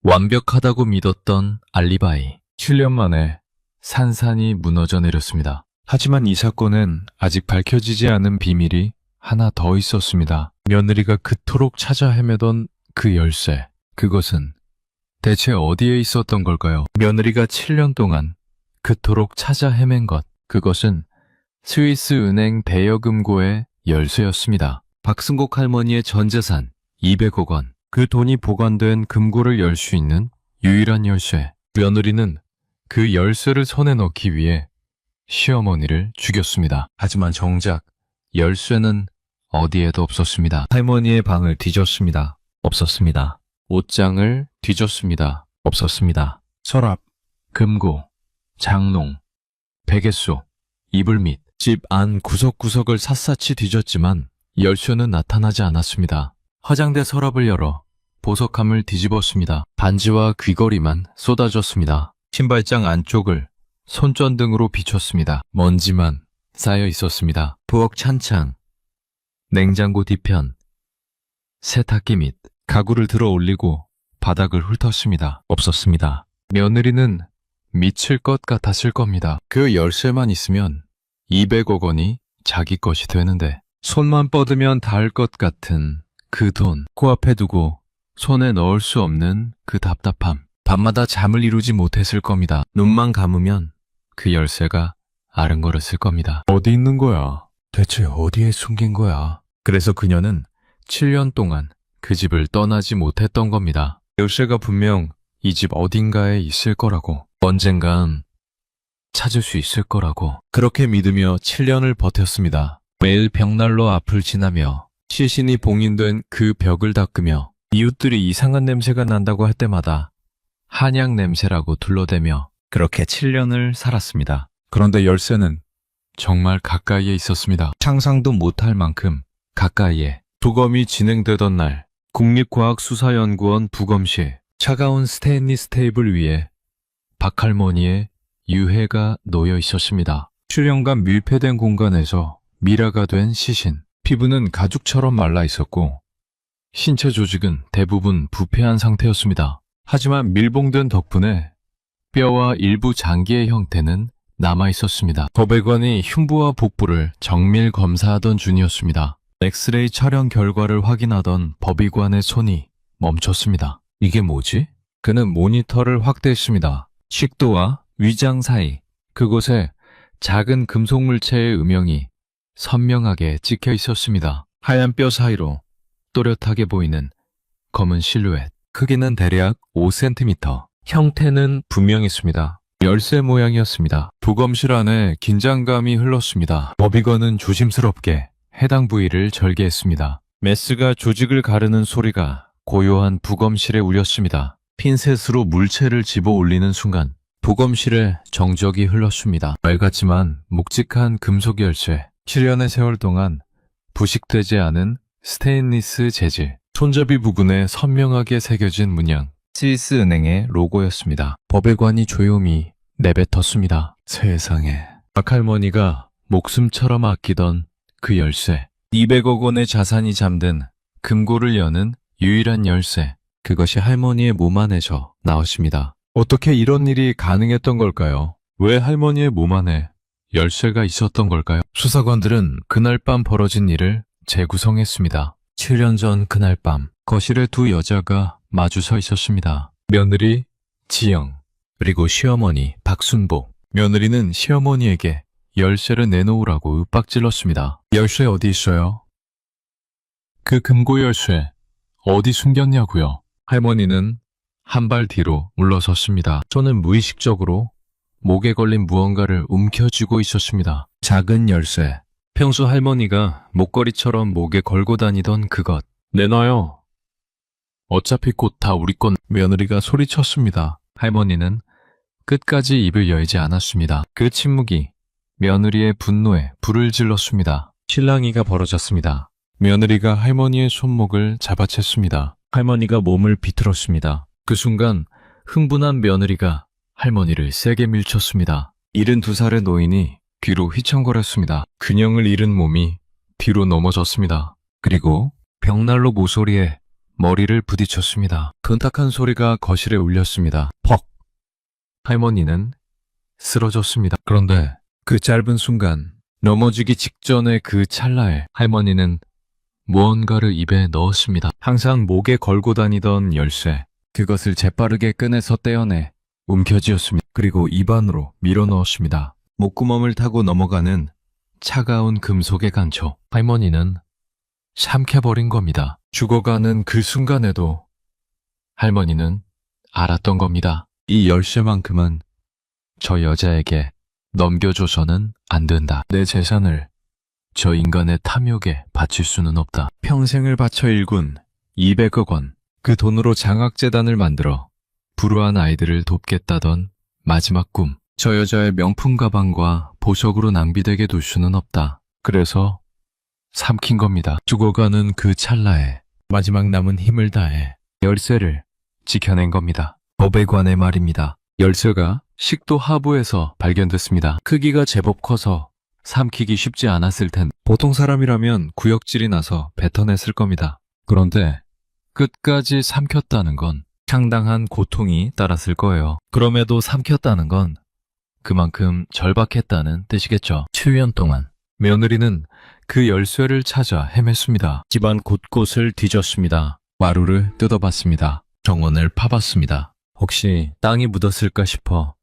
완벽하다고 믿었던 알리바이. 7년 만에 산산이 무너져 내렸습니다. 하지만 이 사건은 아직 밝혀지지 않은 비밀이 하나 더 있었습니다. 며느리가 그토록 찾아 헤매던 그 열쇠. 그것은 대체 어디에 있었던 걸까요? 며느리가 7년 동안 그토록 찾아 헤맨 것. 그것은 스위스 은행 대여금고의 열쇠였습니다. 박승곡 할머니의 전 재산 200억 원. 그 돈이 보관된 금고를 열 수 있는 유일한 열쇠. 며느리는 그 열쇠를 손에 넣기 위해 시어머니를 죽였습니다. 하지만 정작 열쇠는 어디에도 없었습니다. 할머니의 방을 뒤졌습니다. 없었습니다. 옷장을 뒤졌습니다. 없었습니다. 서랍, 금고, 장롱, 베개소, 이불 및 집 안 구석구석을 샅샅이 뒤졌지만 열쇠는 나타나지 않았습니다. 화장대 서랍을 열어 보석함을 뒤집었습니다. 반지와 귀걸이만 쏟아졌습니다. 신발장 안쪽을 손전등으로 비췄습니다. 먼지만 쌓여 있었습니다. 부엌 찬창, 냉장고 뒤편, 세탁기 및 가구를 들어 올리고 바닥을 훑었습니다. 없었습니다. 며느리는 미칠 것 같았을 겁니다. 그 열쇠만 있으면 200억 원이 자기 것이 되는데 손만 뻗으면 닿을 것 같은 그 돈, 코앞에 두고 손에 넣을 수 없는 그 답답함. 밤마다 잠을 이루지 못했을 겁니다. 눈만 감으면 그 열쇠가 아른거렸을 겁니다. 어디 있는 거야? 대체 어디에 숨긴 거야? 그래서 그녀는 7년 동안 그 집을 떠나지 못했던 겁니다. 열쇠가 분명 이 집 어딘가에 있을 거라고, 언젠간 찾을 수 있을 거라고, 그렇게 믿으며 7년을 버텼습니다. 매일 벽난로 앞을 지나며 시신이 봉인된 그 벽을 닦으며 이웃들이 이상한 냄새가 난다고 할 때마다 한약 냄새라고 둘러대며 그렇게 7년을 살았습니다. 그런데 열쇠는 정말 가까이에 있었습니다. 상상도 못할 만큼 가까이에. 부검이 진행되던 날, 국립과학수사연구원 부검실, 차가운 스테인리스 테이블 위에 박할머니의 유해가 놓여 있었습니다. 수년간 밀폐된 공간에서 미라가 된 시신. 피부는 가죽처럼 말라 있었고 신체 조직은 대부분 부패한 상태였습니다. 하지만 밀봉된 덕분에 뼈와 일부 장기의 형태는 남아 있었습니다. 법의관이 흉부와 복부를 정밀 검사하던 중이었습니다. 엑스레이 촬영 결과를 확인하던 법의관의 손이 멈췄습니다. 이게 뭐지? 그는 모니터를 확대했습니다. 식도와 위장 사이, 그곳에 작은 금속 물체의 음영이 선명하게 찍혀 있었습니다. 하얀 뼈 사이로 또렷하게 보이는 검은 실루엣. 크기는 대략 5cm. 형태는 분명했습니다. 열쇠 모양이었습니다. 부검실 안에 긴장감이 흘렀습니다. 법의관은 조심스럽게 해당 부위를 절개했습니다. 메스가 조직을 가르는 소리가 고요한 부검실에 울렸습니다. 핀셋으로 물체를 집어 올리는 순간 부검실에 정적이 흘렀습니다. 맑았지만 묵직한 금속 열쇠. 7년의 세월 동안 부식되지 않은 스테인리스 재질. 손잡이 부분에 선명하게 새겨진 문양. 스위스 은행의 로고였습니다. 법의관이 조용히 내뱉었습니다. 세상에. 박할머니가 목숨처럼 아끼던 그 열쇠. 200억 원의 자산이 잠든 금고를 여는 유일한 열쇠. 그것이 할머니의 몸 안에서 나왔습니다. 어떻게 이런 일이 가능했던 걸까요? 왜 할머니의 몸 안에 열쇠가 있었던 걸까요? 수사관들은 그날 밤 벌어진 일을 재구성했습니다. 7년 전 그날 밤 거실에 두 여자가 마주 서 있었습니다. 며느리 지영 그리고 시어머니 박순복. 며느리는 시어머니에게 열쇠를 내놓으라고 윽박질렀습니다. 열쇠 어디 있어요? 그 금고 열쇠 어디 숨겼냐고요? 할머니는 한 발 뒤로 물러섰습니다. 저는 무의식적으로 목에 걸린 무언가를 움켜쥐고 있었습니다. 작은 열쇠. 평소 할머니가 목걸이처럼 목에 걸고 다니던 그것. 내놔요. 어차피 곧 다 우리 건. 며느리가 소리쳤습니다. 할머니는 끝까지 입을 열지 않았습니다. 그 침묵이 며느리의 분노에 불을 질렀습니다. 실랑이가 벌어졌습니다. 며느리가 할머니의 손목을 잡아챘습니다. 할머니가 몸을 비틀었습니다. 그 순간 흥분한 며느리가 할머니를 세게 밀쳤습니다. 72살의 노인이 뒤로 휘청거렸습니다. 균형을 잃은 몸이 뒤로 넘어졌습니다. 그리고 벽난로 모서리에 머리를 부딪혔습니다. 근탁한 소리가 거실에 울렸습니다. 퍽! 할머니는 쓰러졌습니다. 그런데 그 짧은 순간, 넘어지기 직전의 그 찰나에 할머니는 무언가를 입에 넣었습니다. 항상 목에 걸고 다니던 열쇠. 그것을 재빠르게 꺼내서 떼어내 움켜쥐었습니다. 그리고 입안으로 밀어 넣었습니다. 목구멍을 타고 넘어가는 차가운 금속의 간초. 할머니는 삼켜버린 겁니다. 죽어가는 그 순간에도 할머니는 알았던 겁니다. 이 열쇠만큼은 저 여자에게 넘겨줘서는 안 된다. 내 재산을 저 인간의 탐욕에 바칠 수는 없다. 평생을 바쳐 일군 200억 원. 그 돈으로 장학재단을 만들어 불우한 아이들을 돕겠다던 마지막 꿈. 저 여자의 명품 가방과 보석으로 낭비되게 둘 수는 없다. 그래서 삼킨 겁니다. 죽어가는 그 찰나에 마지막 남은 힘을 다해 열쇠를 지켜낸 겁니다. 법에 관해 말입니다. 열쇠가 식도 하부에서 발견됐습니다. 크기가 제법 커서 삼키기 쉽지 않았을 텐. 보통 사람이라면 구역질이 나서 뱉어냈을 겁니다. 그런데 끝까지 삼켰다는 건 상당한 고통이 따랐을 거예요. 그럼에도 삼켰다는 건 그만큼 절박했다는 뜻이겠죠. 7년 동안 며느리는 그 열쇠를 찾아 헤맸습니다. 집안 곳곳을 뒤졌습니다. 마루를 뜯어봤습니다. 정원을 파봤습니다. 혹시 땅이 묻었을까 싶어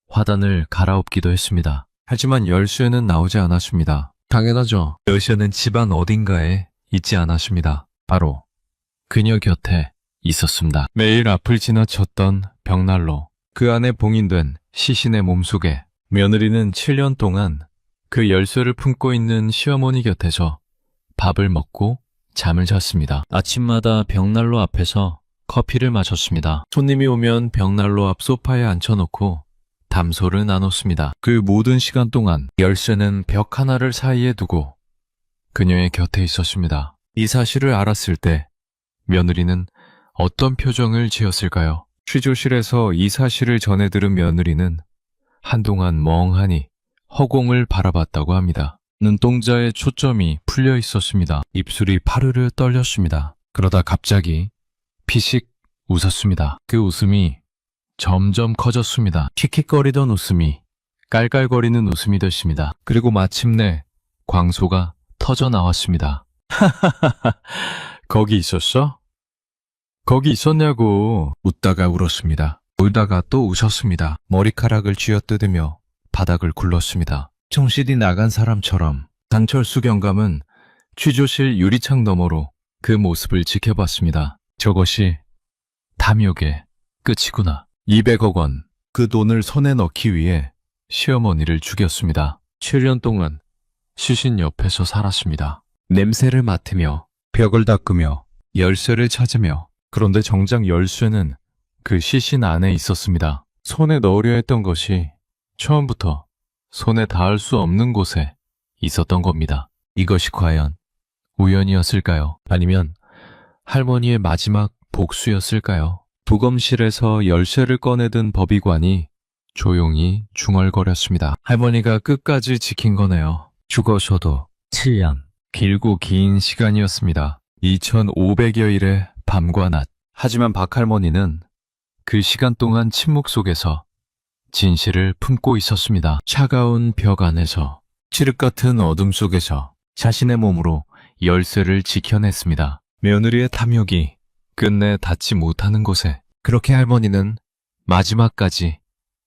화단을 갈아엎기도 했습니다. 하지만 열쇠는 나오지 않았습니다. 당연하죠. 열쇠는 집안 어딘가에 있지 않았습니다. 바로 그녀 곁에 있었습니다. 매일 앞을 지나쳤던 벽난로. 그 안에 봉인된 시신의 몸속에 며느리는 7년 동안 그 열쇠를 품고 있는 시어머니 곁에서 밥을 먹고 잠을 잤습니다. 아침마다 벽난로 앞에서 커피를 마셨습니다. 손님이 오면 벽난로 앞 소파에 앉혀놓고 담소를 나눴습니다. 그 모든 시간 동안 열쇠는 벽 하나를 사이에 두고 그녀의 곁에 있었습니다. 이 사실을 알았을 때 며느리는 어떤 표정을 지었을까요? 취조실에서 이 사실을 전해 들은 며느리는 한동안 멍하니 허공을 바라봤다고 합니다. 눈동자에 초점이 풀려 있었습니다. 입술이 파르르 떨렸습니다. 그러다 갑자기 피식 웃었습니다. 그 웃음이 점점 커졌습니다. 킥킥거리던 웃음이 깔깔거리는 웃음이 됐습니다. 그리고 마침내 광소가 터져 나왔습니다. 거기 있었어? 거기 있었냐고. 웃다가 울었습니다. 울다가 또 웃었습니다. 머리카락을 쥐어뜯으며 바닥을 굴렀습니다. 정신이 나간 사람처럼 강철수 경감은 취조실 유리창 너머로 그 모습을 지켜봤습니다. 저것이 탐욕의 끝이구나. 200억 원. 그 돈을 손에 넣기 위해 시어머니를 죽였습니다. 7년 동안 시신 옆에서 살았습니다. 냄새를 맡으며 벽을 닦으며 열쇠를 찾으며. 그런데 정작 열쇠는 그 시신 안에 있었습니다. 손에 넣으려 했던 것이 처음부터 손에 닿을 수 없는 곳에 있었던 겁니다. 이것이 과연 우연이었을까요? 아니면 할머니의 마지막 복수였을까요? 부검실에서 열쇠를 꺼내든 법의관이 조용히 중얼거렸습니다. 할머니가 끝까지 지킨 거네요. 죽어서도 7년. 길고 긴 시간이었습니다. 2500여일의 밤과 낮. 하지만 박할머니는 그 시간 동안 침묵 속에서 진실을 품고 있었습니다. 차가운 벽 안에서, 칠흑 같은 어둠 속에서 자신의 몸으로 열쇠를 지켜냈습니다. 며느리의 탐욕이 끝내 닿지 못하는 곳에 그렇게 할머니는 마지막까지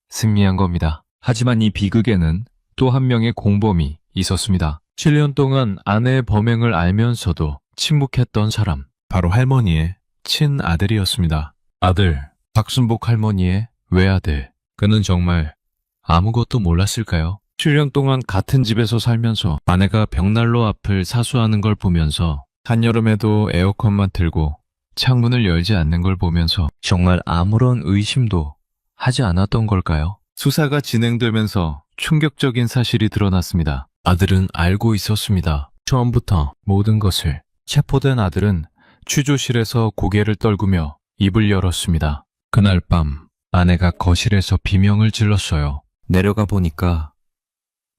승리한 겁니다. 하지만 이 비극에는 또 한 명의 공범이 있었습니다. 7년 동안 아내의 범행을 알면서도 침묵했던 사람, 바로 할머니의 친아들이었습니다. 아들, 박순복 할머니의 외아들. 그는 정말 아무것도 몰랐을까요? 7년 동안 같은 집에서 살면서 아내가 벽난로 앞을 사수하는 걸 보면서 한여름에도 에어컨만 틀고 창문을 열지 않는 걸 보면서 정말 아무런 의심도 하지 않았던 걸까요? 수사가 진행되면서 충격적인 사실이 드러났습니다. 아들은 알고 있었습니다. 처음부터 모든 것을. 체포된 아들은 취조실에서 고개를 떨구며 입을 열었습니다. 그날 밤 아내가 거실에서 비명을 질렀어요. 내려가 보니까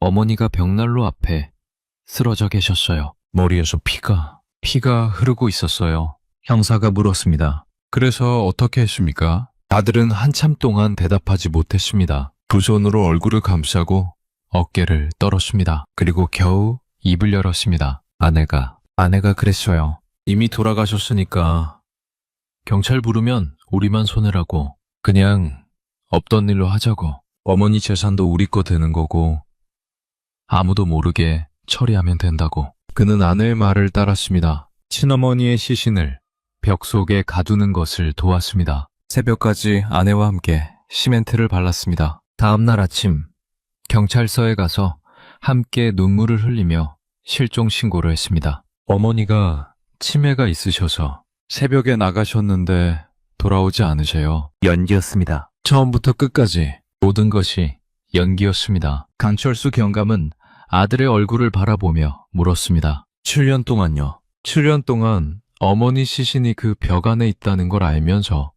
어머니가 벽난로 앞에 쓰러져 계셨어요. 머리에서 피가 흐르고 있었어요. 형사가 물었습니다. 그래서 어떻게 했습니까? 아들은 한참 동안 대답하지 못했습니다. 두 손으로 얼굴을 감싸고 어깨를 떨었습니다. 그리고 겨우 입을 열었습니다. 아내가 그랬어요. 이미 돌아가셨으니까 경찰 부르면 우리만 손해라고. 그냥 없던 일로 하자고. 어머니 재산도 우리 거 되는 거고 아무도 모르게 처리하면 된다고. 그는 아내의 말을 따랐습니다. 친어머니의 시신을 벽 속에 가두는 것을 도왔습니다. 새벽까지 아내와 함께 시멘트를 발랐습니다. 다음 날 아침 경찰서에 가서 함께 눈물을 흘리며 실종 신고를 했습니다. 어머니가 치매가 있으셔서 새벽에 나가셨는데 돌아오지 않으세요. 연기였습니다. 처음부터 끝까지 모든 것이 연기였습니다. 강철수 경감은 아들의 얼굴을 바라보며 물었습니다. 7년 동안요. 7년 동안 어머니 시신이 그 벽 안에 있다는 걸 알면서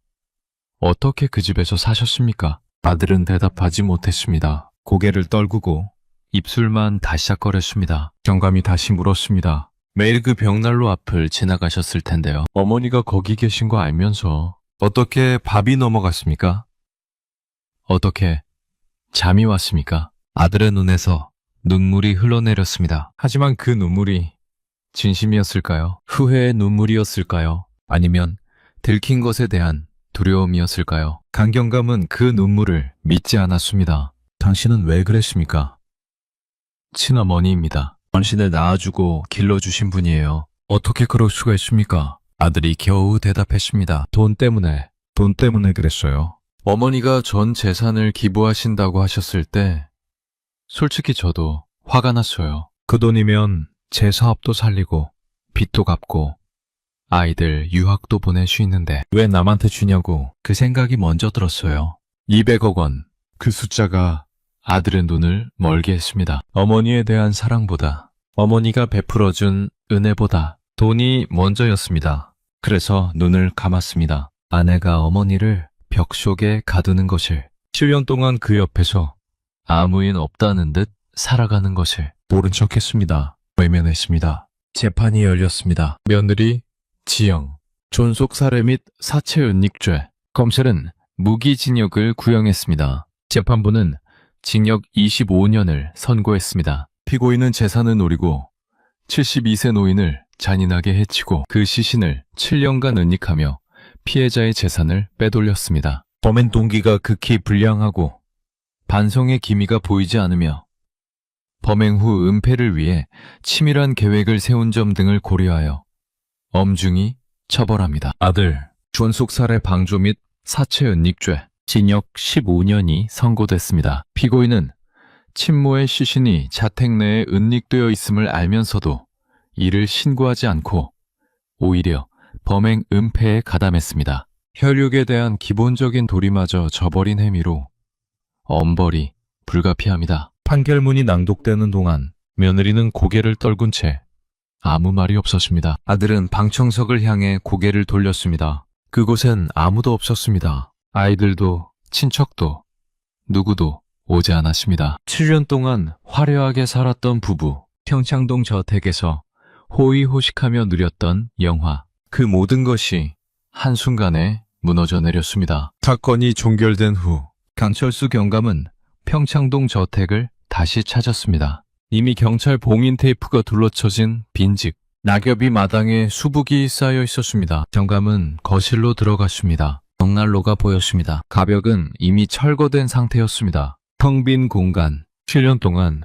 어떻게 그 집에서 사셨습니까? 아들은 대답하지 못했습니다. 고개를 떨구고 입술만 다시작거렸습니다. 경감이 다시 물었습니다. 매일 그 벽난로 앞을 지나가셨을 텐데요. 어머니가 거기 계신 거 알면서 어떻게 밥이 넘어갔습니까? 어떻게 잠이 왔습니까? 아들의 눈에서 눈물이 흘러내렸습니다. 하지만 그 눈물이 진심이었을까요? 후회의 눈물이었을까요? 아니면 들킨 것에 대한 두려움이었을까요? 강경감은 그 눈물을 믿지 않았습니다. 당신은 왜 그랬습니까? 친어머니입니다. 당신을 낳아주고 길러주신 분이에요. 어떻게 그럴 수가 있습니까? 아들이 겨우 대답했습니다. 돈 때문에 그랬어요. 어머니가 전 재산을 기부하신다고 하셨을 때 솔직히 저도 화가 났어요. 그 돈이면 제 사업도 살리고 빚도 갚고 아이들 유학도 보낼 수 있는데 왜 남한테 주냐고 그 생각이 먼저 들었어요. 200억 원. 그 숫자가 아들의 눈을 멀게 했습니다. 어머니에 대한 사랑보다 어머니가 베풀어준 은혜보다 돈이 먼저였습니다. 그래서 눈을 감았습니다. 아내가 어머니를 벽 속에 가두는 것을 7년 동안 그 옆에서 아무 일 없다는 듯 살아가는 것을 모른 척했습니다. 외면했습니다. 재판이 열렸습니다. 며느리 지영, 존속 살해 및 사체 은닉죄. 검찰은 무기징역을 구형했습니다. 재판부는 징역 25년을 선고했습니다. 피고인은 재산을 노리고 72세 노인을 잔인하게 해치고 그 시신을 7년간 은닉하며 피해자의 재산을 빼돌렸습니다. 범행 동기가 극히 불량하고 반성의 기미가 보이지 않으며 범행 후 은폐를 위해 치밀한 계획을 세운 점 등을 고려하여 엄중히 처벌합니다. 아들, 존속 살해 방조 및 사체 은닉죄, 징역 15년이 선고됐습니다. 피고인은 친모의 시신이 자택 내에 은닉되어 있음을 알면서도 이를 신고하지 않고 오히려 범행 은폐에 가담했습니다. 혈육에 대한 기본적인 도리마저 저버린 행위로 엄벌이 불가피합니다. 판결문이 낭독되는 동안 며느리는 고개를 떨군 채 아무 말이 없었습니다. 아들은 방청석을 향해 고개를 돌렸습니다. 그곳엔 아무도 없었습니다. 아이들도 친척도 누구도 오지 않았습니다. 7년 동안 화려하게 살았던 부부, 평창동 저택에서 호의호식하며 누렸던 영화. 그 모든 것이 한순간에 무너져 내렸습니다. 사건이 종결된 후 강철수 경감은 평창동 저택을 다시 찾았습니다. 이미 경찰 봉인 테이프가 둘러쳐진 빈집, 낙엽이 마당에 수북이 쌓여 있었습니다. 경감은 거실로 들어갔습니다. 벽난로가 보였습니다. 가벽은 이미 철거된 상태였습니다. 텅 빈 공간, 7년 동안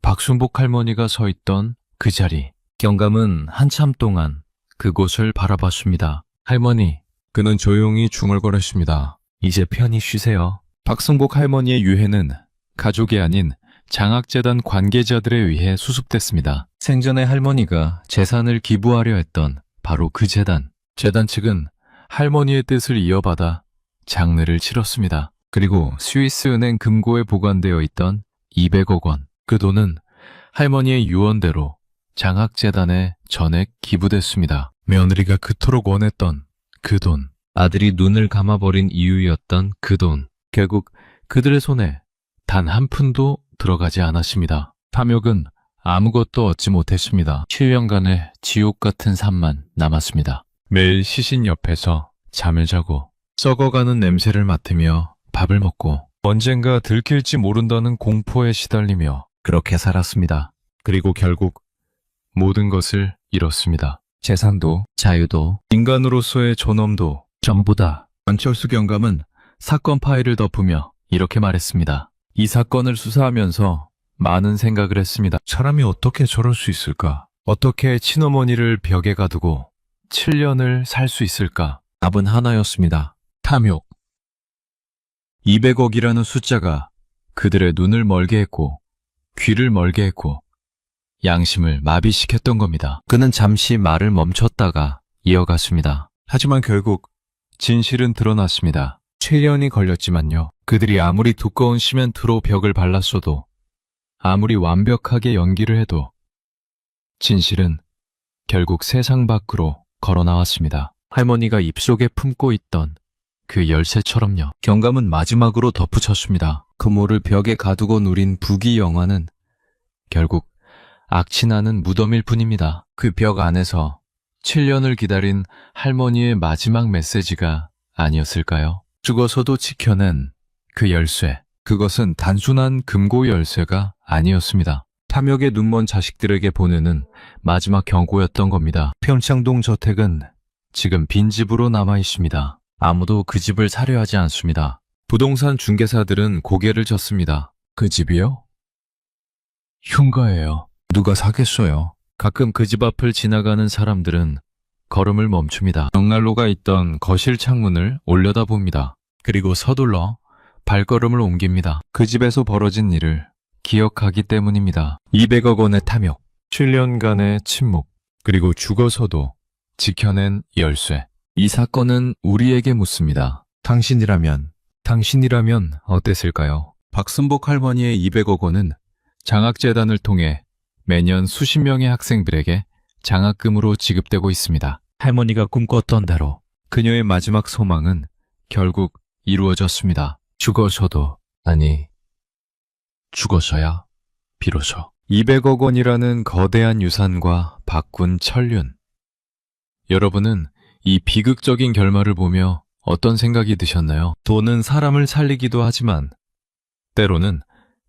박순복 할머니가 서 있던 그 자리. 경감은 한참 동안 그곳을 바라봤습니다. 할머니, 그는 조용히 중얼거렸습니다. 이제 편히 쉬세요. 박순복 할머니의 유해는 가족이 아닌 장학재단 관계자들에 의해 수습됐습니다. 생전에 할머니가 재산을 기부하려 했던 바로 그 재단. 재단 측은 할머니의 뜻을 이어받아 장례를 치렀습니다. 그리고 스위스 은행 금고에 보관되어 있던 200억 원. 그 돈은 할머니의 유언대로 장학재단에 전액 기부됐습니다. 며느리가 그토록 원했던 그 돈. 아들이 눈을 감아버린 이유였던 그 돈. 결국 그들의 손에 단 한 푼도 들어가지 않았습니다. 탐욕은 아무것도 얻지 못했습니다. 7년간의 지옥 같은 삶만 남았습니다. 매일 시신 옆에서 잠을 자고 썩어가는 냄새를 맡으며 밥을 먹고 언젠가 들킬지 모른다는 공포에 시달리며 그렇게 살았습니다. 그리고 결국 모든 것을 잃었습니다. 재산도, 자유도, 인간으로서의 존엄도 전부 다. 안철수 경감은 사건 파일을 덮으며 이렇게 말했습니다. 이 사건을 수사하면서 많은 생각을 했습니다. 사람이 어떻게 저럴 수 있을까? 어떻게 친어머니를 벽에 가두고 7년을 살 수 있을까? 답은 하나였습니다. 탐욕. 200억이라는 숫자가 그들의 눈을 멀게 했고 귀를 멀게 했고 양심을 마비시켰던 겁니다. 그는 잠시 말을 멈췄다가 이어갔습니다. 하지만 결국 진실은 드러났습니다. 7년이 걸렸지만요. 그들이 아무리 두꺼운 시멘트로 벽을 발랐어도 아무리 완벽하게 연기를 해도 진실은 결국 세상 밖으로 걸어 나왔습니다. 할머니가 입속에 품고 있던 그 열쇠처럼요. 경감은 마지막으로 덧붙였습니다. 그모를 벽에 가두고 누린 부귀 영화는 결국 악취나는 무덤일 뿐입니다. 그 벽 안에서 7년을 기다린 할머니의 마지막 메시지가 아니었을까요? 죽어서도 지켜낸 그 열쇠. 그것은 단순한 금고 열쇠가 아니었습니다. 탐욕에 눈먼 자식들에게 보내는 마지막 경고였던 겁니다. 평창동 저택은 지금 빈집으로 남아 있습니다. 아무도 그 집을 사려 하지 않습니다. 부동산 중개사들은 고개를 젓습니다. 그 집이요? 흉가예요. 누가 사겠어요? 가끔 그 집 앞을 지나가는 사람들은 걸음을 멈춥니다. 벽난로가 있던 거실 창문을 올려다봅니다. 그리고 서둘러 발걸음을 옮깁니다. 그 집에서 벌어진 일을 기억하기 때문입니다. 200억 원의 탐욕, 7년간의 침묵, 그리고 죽어서도 지켜낸 열쇠. 이 사건은 우리에게 묻습니다. 당신이라면 어땠을까요? 박순복 할머니의 200억 원은 장학재단을 통해 매년 수십 명의 학생들에게 장학금으로 지급되고 있습니다. 할머니가 꿈꿨던 대로 그녀의 마지막 소망은 결국 이루어졌습니다. 죽어서야 비로소 200억 원이라는 거대한 유산과 바꾼 천륜. 여러분은 이 비극적인 결말을 보며 어떤 생각이 드셨나요? 돈은 사람을 살리기도 하지만 때로는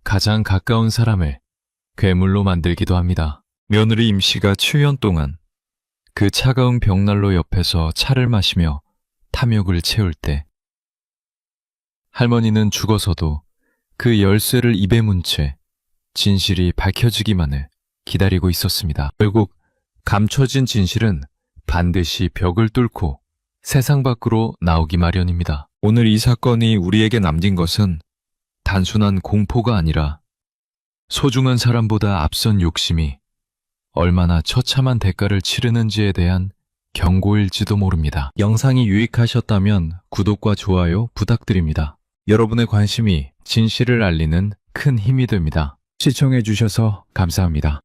가장 가까운 사람을 괴물로 만들기도 합니다. 며느리 임씨가 7년 동안 그 차가운 벽난로 옆에서 차를 마시며 탐욕을 채울 때 할머니는 죽어서도 그 열쇠를 입에 문 채 진실이 밝혀지기만을 기다리고 있었습니다. 결국 감춰진 진실은 반드시 벽을 뚫고 세상 밖으로 나오기 마련입니다. 오늘 이 사건이 우리에게 남긴 것은 단순한 공포가 아니라 소중한 사람보다 앞선 욕심이 얼마나 처참한 대가를 치르는지에 대한 경고일지도 모릅니다. 영상이 유익하셨다면 구독과 좋아요 부탁드립니다. 여러분의 관심이 진실을 알리는 큰 힘이 됩니다. 시청해주셔서 감사합니다.